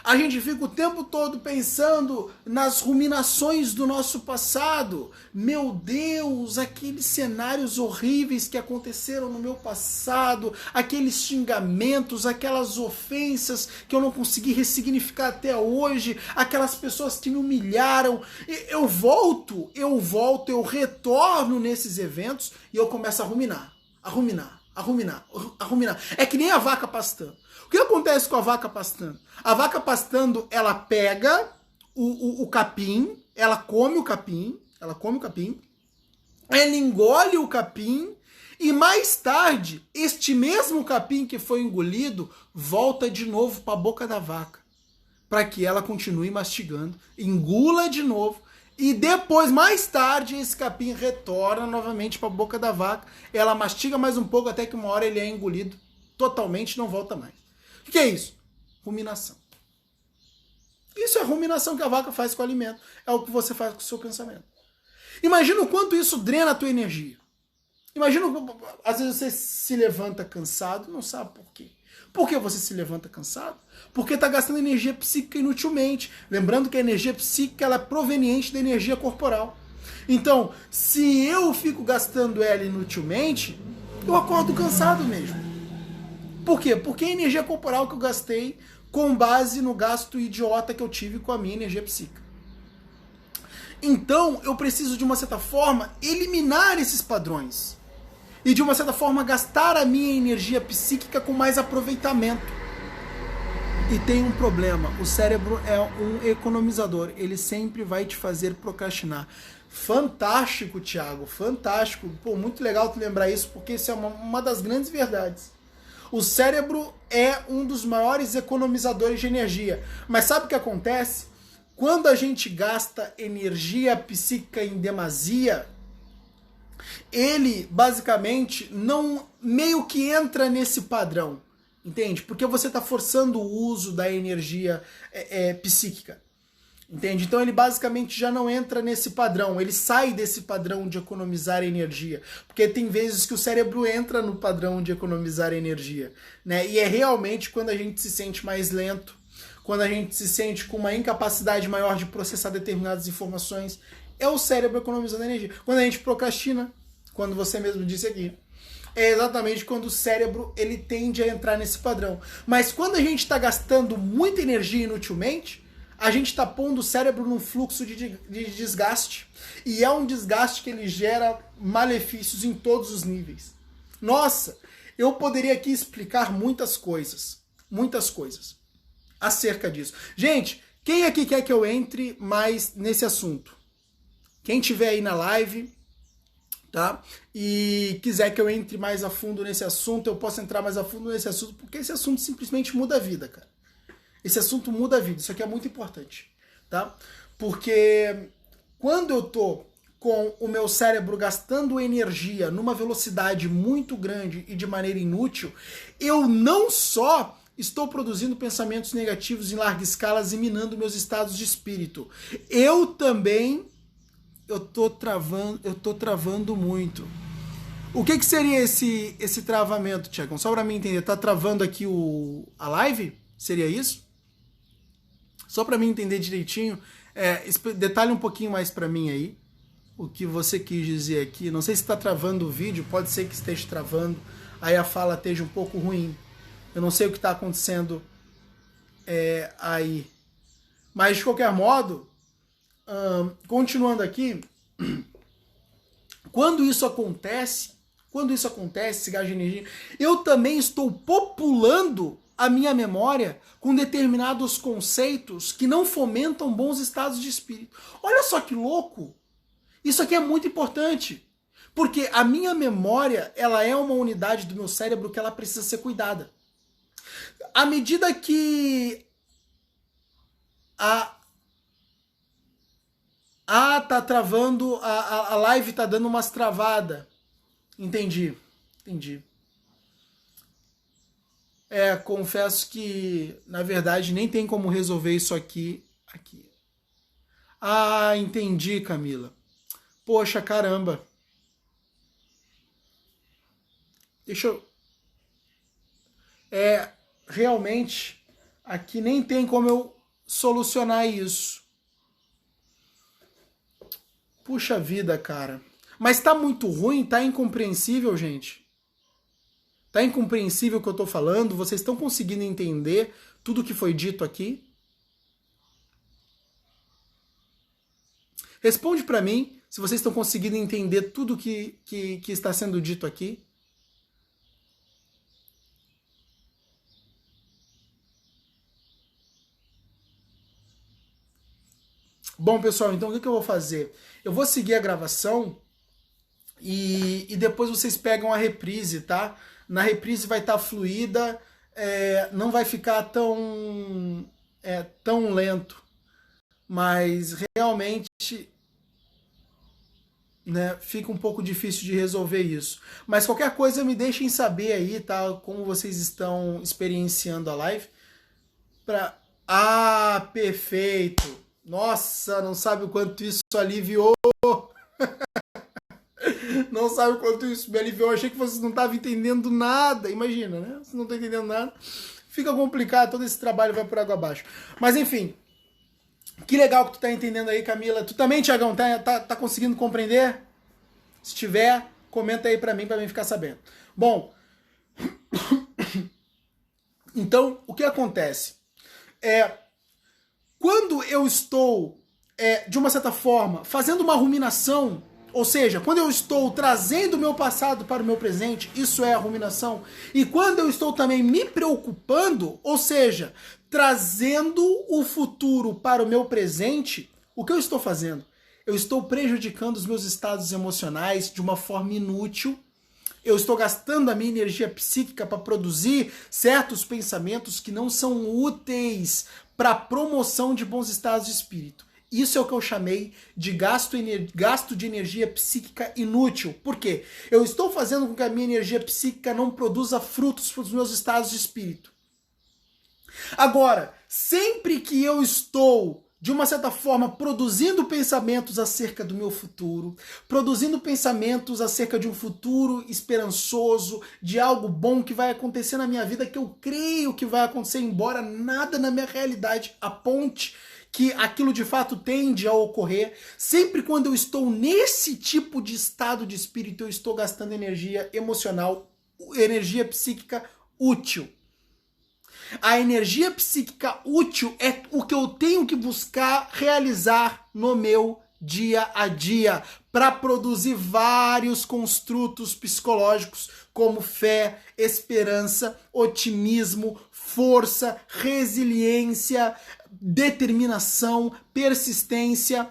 A gente fica o tempo todo pensando nas ruminações do nosso passado. Meu Deus, aqueles cenários horríveis que aconteceram no meu passado, aqueles xingamentos, aquelas ofensas que eu não consegui ressignificar até hoje, aquelas pessoas que me humilharam. Eu retorno nesses eventos e eu começo a ruminar. É que nem a vaca pastando. O que acontece com a vaca pastando? A vaca pastando, ela pega o capim, ela come o capim, ela engole o capim e mais tarde, este mesmo capim que foi engolido volta de novo para a boca da vaca, para que ela continue mastigando, engula de novo, e depois, mais tarde, esse capim retorna novamente para a boca da vaca, ela mastiga mais um pouco até que uma hora ele é engolido totalmente e não volta mais. O que é isso? Ruminação. Isso é ruminação que a vaca faz com o alimento. É o que você faz com o seu pensamento. Imagina o quanto isso drena a tua energia. Imagina, às vezes você se levanta cansado, não sabe por quê. Por que você se levanta cansado? Porque está gastando energia psíquica inutilmente. Lembrando que a energia psíquica ela é proveniente da energia corporal. Então, se eu fico gastando ela inutilmente, eu acordo cansado mesmo. Por quê? Porque a energia corporal que eu gastei com base no gasto idiota que eu tive com a minha energia psíquica. Então, eu preciso, de uma certa forma, eliminar esses padrões. E, de uma certa forma, gastar a minha energia psíquica com mais aproveitamento. E tem um problema. O cérebro é um economizador. Ele sempre vai te fazer procrastinar. Fantástico, Thiago. Fantástico. Pô, muito legal tu lembrar isso, porque isso é uma das grandes verdades. O cérebro é um dos maiores economizadores de energia. Mas sabe o que acontece? Quando a gente gasta energia psíquica em demasia, ele basicamente não meio que entra nesse padrão, entende? Porque você está forçando o uso da energia psíquica, entende? Então ele basicamente já não entra nesse padrão, ele sai desse padrão de economizar energia, porque tem vezes que o cérebro entra no padrão de economizar energia, né? E é realmente quando a gente se sente mais lento, quando a gente se sente com uma incapacidade maior de processar determinadas informações, é o cérebro economizando energia. Quando a gente procrastina, quando você mesmo disse aqui, é exatamente quando o cérebro ele tende a entrar nesse padrão. Mas quando a gente está gastando muita energia inutilmente, a gente está pondo o cérebro num fluxo de desgaste. E é um desgaste que ele gera malefícios em todos os níveis. Nossa, eu poderia aqui explicar muitas coisas acerca disso. Gente, quem aqui quer que eu entre mais nesse assunto? Quem tiver aí na live, tá? E quiser que eu entre mais a fundo nesse assunto, eu posso entrar mais a fundo nesse assunto, porque esse assunto simplesmente muda a vida, cara. Esse assunto muda a vida, isso aqui é muito importante, tá? Porque quando eu tô com o meu cérebro gastando energia numa velocidade muito grande e de maneira inútil, eu não só estou produzindo pensamentos negativos em larga escala e minando meus estados de espírito. Eu também tô travando muito. O que seria esse travamento, Tiagão? Só para mim entender, tá travando aqui a live? Seria isso? Só para mim entender direitinho, detalhe um pouquinho mais para mim aí o que você quis dizer aqui. Não sei se está travando o vídeo, pode ser que esteja travando, aí a fala esteja um pouco ruim. Eu não sei o que está acontecendo aí. Mas, de qualquer modo, continuando aqui, quando isso acontece, esse gasto de energia, eu também estou populando a minha memória com determinados conceitos que não fomentam bons estados de espírito. Olha só que louco! Isso aqui é muito importante, porque a minha memória, ela é uma unidade do meu cérebro que ela precisa ser cuidada. À medida que tá travando, a live tá dando umas travadas. Entendi. Confesso que, na verdade, nem tem como resolver isso aqui. Ah, entendi, Camila. Poxa, caramba. Deixa eu... realmente, aqui nem tem como eu solucionar isso. Puxa vida, cara. Mas tá muito ruim, tá incompreensível, gente. Tá incompreensível o que eu tô falando? Vocês estão conseguindo entender tudo o que foi dito aqui? Responde pra mim se vocês estão conseguindo entender tudo que está sendo dito aqui. Bom, pessoal, então o que eu vou fazer? Eu vou seguir a gravação e depois vocês pegam a reprise, tá? Na reprise vai estar fluida, não vai ficar tão tão lento, mas realmente, né, fica um pouco difícil de resolver isso. Mas qualquer coisa me deixem saber aí, tá? Como vocês estão experienciando a live. Perfeito! Nossa, não sabe o quanto isso aliviou! Não sabe o quanto isso me aliviou. Eu achei que vocês não estavam entendendo nada. Imagina, né? Vocês não estão entendendo nada. Fica complicado, todo esse trabalho vai por água abaixo. Mas enfim, que legal que tu tá entendendo aí, Camila. Tu também, Tiagão, tá conseguindo compreender? Se tiver, comenta aí pra mim ficar sabendo. Bom, então, o que acontece? Quando eu estou, de uma certa forma, fazendo uma ruminação, ou seja, quando eu estou trazendo o meu passado para o meu presente, isso é a ruminação. E quando eu estou também me preocupando, ou seja, trazendo o futuro para o meu presente, o que eu estou fazendo? Eu estou prejudicando os meus estados emocionais de uma forma inútil. Eu estou gastando a minha energia psíquica para produzir certos pensamentos que não são úteis para a promoção de bons estados de espírito. Isso é o que eu chamei de gasto de energia psíquica inútil. Por quê? Eu estou fazendo com que a minha energia psíquica não produza frutos para os meus estados de espírito. Agora, sempre que eu estou, de uma certa forma, produzindo pensamentos acerca do meu futuro, produzindo pensamentos acerca de um futuro esperançoso, de algo bom que vai acontecer na minha vida, que eu creio que vai acontecer, embora nada na minha realidade aponte que aquilo de fato tende a ocorrer, sempre quando eu estou nesse tipo de estado de espírito, eu estou gastando energia emocional, energia psíquica útil. A energia psíquica útil é o que eu tenho que buscar realizar no meu dia a dia para produzir vários construtos psicológicos como fé, esperança, otimismo, força, resiliência, determinação, persistência.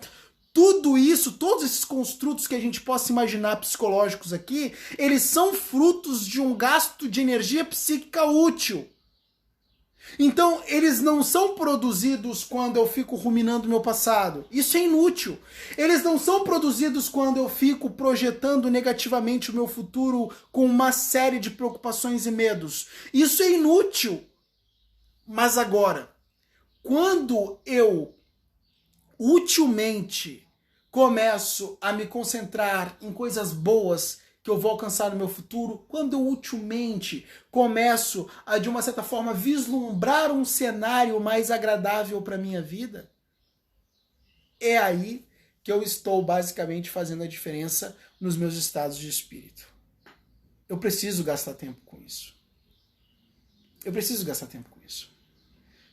Tudo isso, todos esses construtos que a gente possa imaginar psicológicos aqui, eles são frutos de um gasto de energia psíquica útil. Então, eles não são produzidos quando eu fico ruminando meu passado. Isso é inútil. Eles não são produzidos quando eu fico projetando negativamente o meu futuro com uma série de preocupações e medos. Isso é inútil. Mas agora, quando eu utilmente começo a me concentrar em coisas boas que eu vou alcançar no meu futuro, quando eu utilmente começo a, de uma certa forma, vislumbrar um cenário mais agradável para minha vida, é aí que eu estou basicamente fazendo a diferença nos meus estados de espírito. Eu preciso gastar tempo com isso. Eu preciso gastar tempo com isso.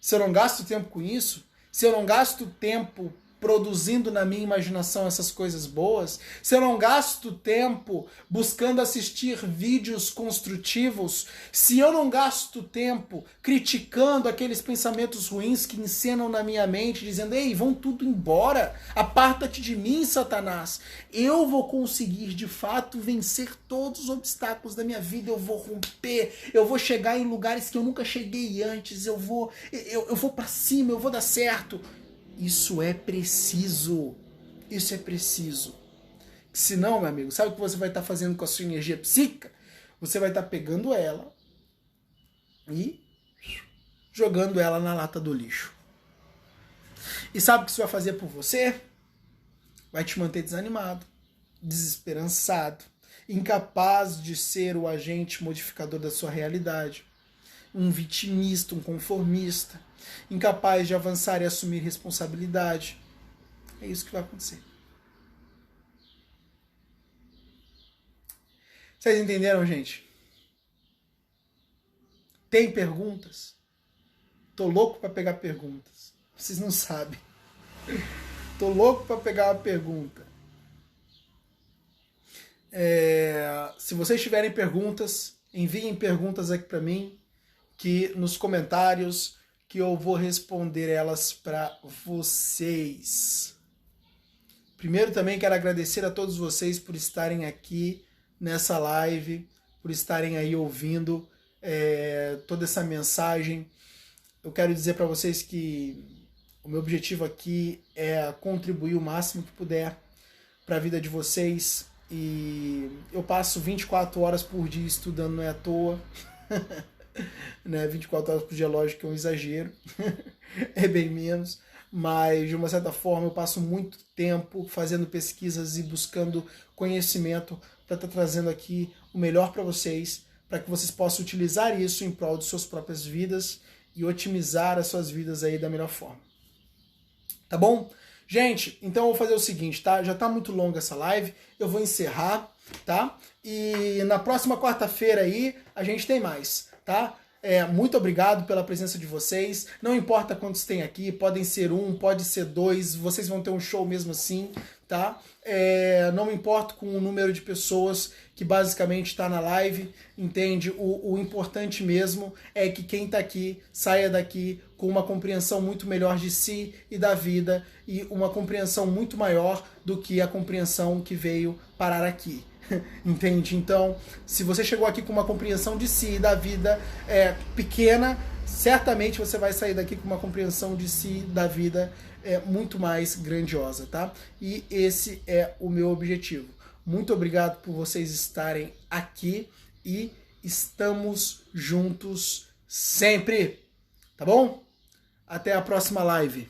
Se eu não gasto tempo com isso, se eu não gasto tempo produzindo na minha imaginação essas coisas boas, se eu não gasto tempo buscando assistir vídeos construtivos, se eu não gasto tempo criticando aqueles pensamentos ruins que encenam na minha mente, dizendo, ei, vão tudo embora, aparta-te de mim, Satanás, eu vou conseguir de fato vencer todos os obstáculos da minha vida, eu vou romper, eu vou chegar em lugares que eu nunca cheguei antes, eu vou para cima, eu vou dar certo. Isso é preciso. Isso é preciso. Senão, meu amigo, sabe o que você vai estar fazendo com a sua energia psíquica? Você vai estar pegando ela e jogando ela na lata do lixo. E sabe o que isso vai fazer por você? Vai te manter desanimado, desesperançado, incapaz de ser o agente modificador da sua realidade. Um vitimista, um conformista, incapaz de avançar e assumir responsabilidade. É isso que vai acontecer. Vocês entenderam, gente? Tem perguntas? Tô louco para pegar perguntas. Vocês não sabem. Tô louco para pegar uma pergunta. Se vocês tiverem perguntas, enviem perguntas aqui para mim, que nos comentários, que eu vou responder elas para vocês. Primeiro também quero agradecer a todos vocês por estarem aqui nessa live, por estarem aí ouvindo toda essa mensagem. eu quero dizer para vocês que o meu objetivo aqui é contribuir o máximo que puder para a vida de vocês. E eu passo 24 horas por dia estudando, não é à toa. Né? 24 horas por dia, lógico que é um exagero. É bem menos. Mas, de uma certa forma, eu passo muito tempo fazendo pesquisas e buscando conhecimento para estar trazendo aqui o melhor para vocês, para que vocês possam utilizar isso em prol de suas próprias vidas e otimizar as suas vidas aí da melhor forma. Tá bom? Gente, então eu vou fazer o seguinte, tá? Já tá muito longa essa live, eu vou encerrar, tá? E na próxima quarta-feira aí a gente tem mais, tá? Muito obrigado pela presença de vocês. Não importa quantos tem aqui, podem ser 1, pode ser 2, vocês vão ter um show mesmo assim, tá? Não me importo com o número de pessoas que basicamente está na live, entende? O importante mesmo é que quem está aqui saia daqui com uma compreensão muito melhor de si e da vida e uma compreensão muito maior do que a compreensão que veio parar aqui. Entende? Então, se você chegou aqui com uma compreensão de si e da vida pequena, certamente você vai sair daqui com uma compreensão de si da vida muito mais grandiosa, tá? E esse é o meu objetivo. Muito obrigado por vocês estarem aqui e estamos juntos sempre, tá bom? Até a próxima live.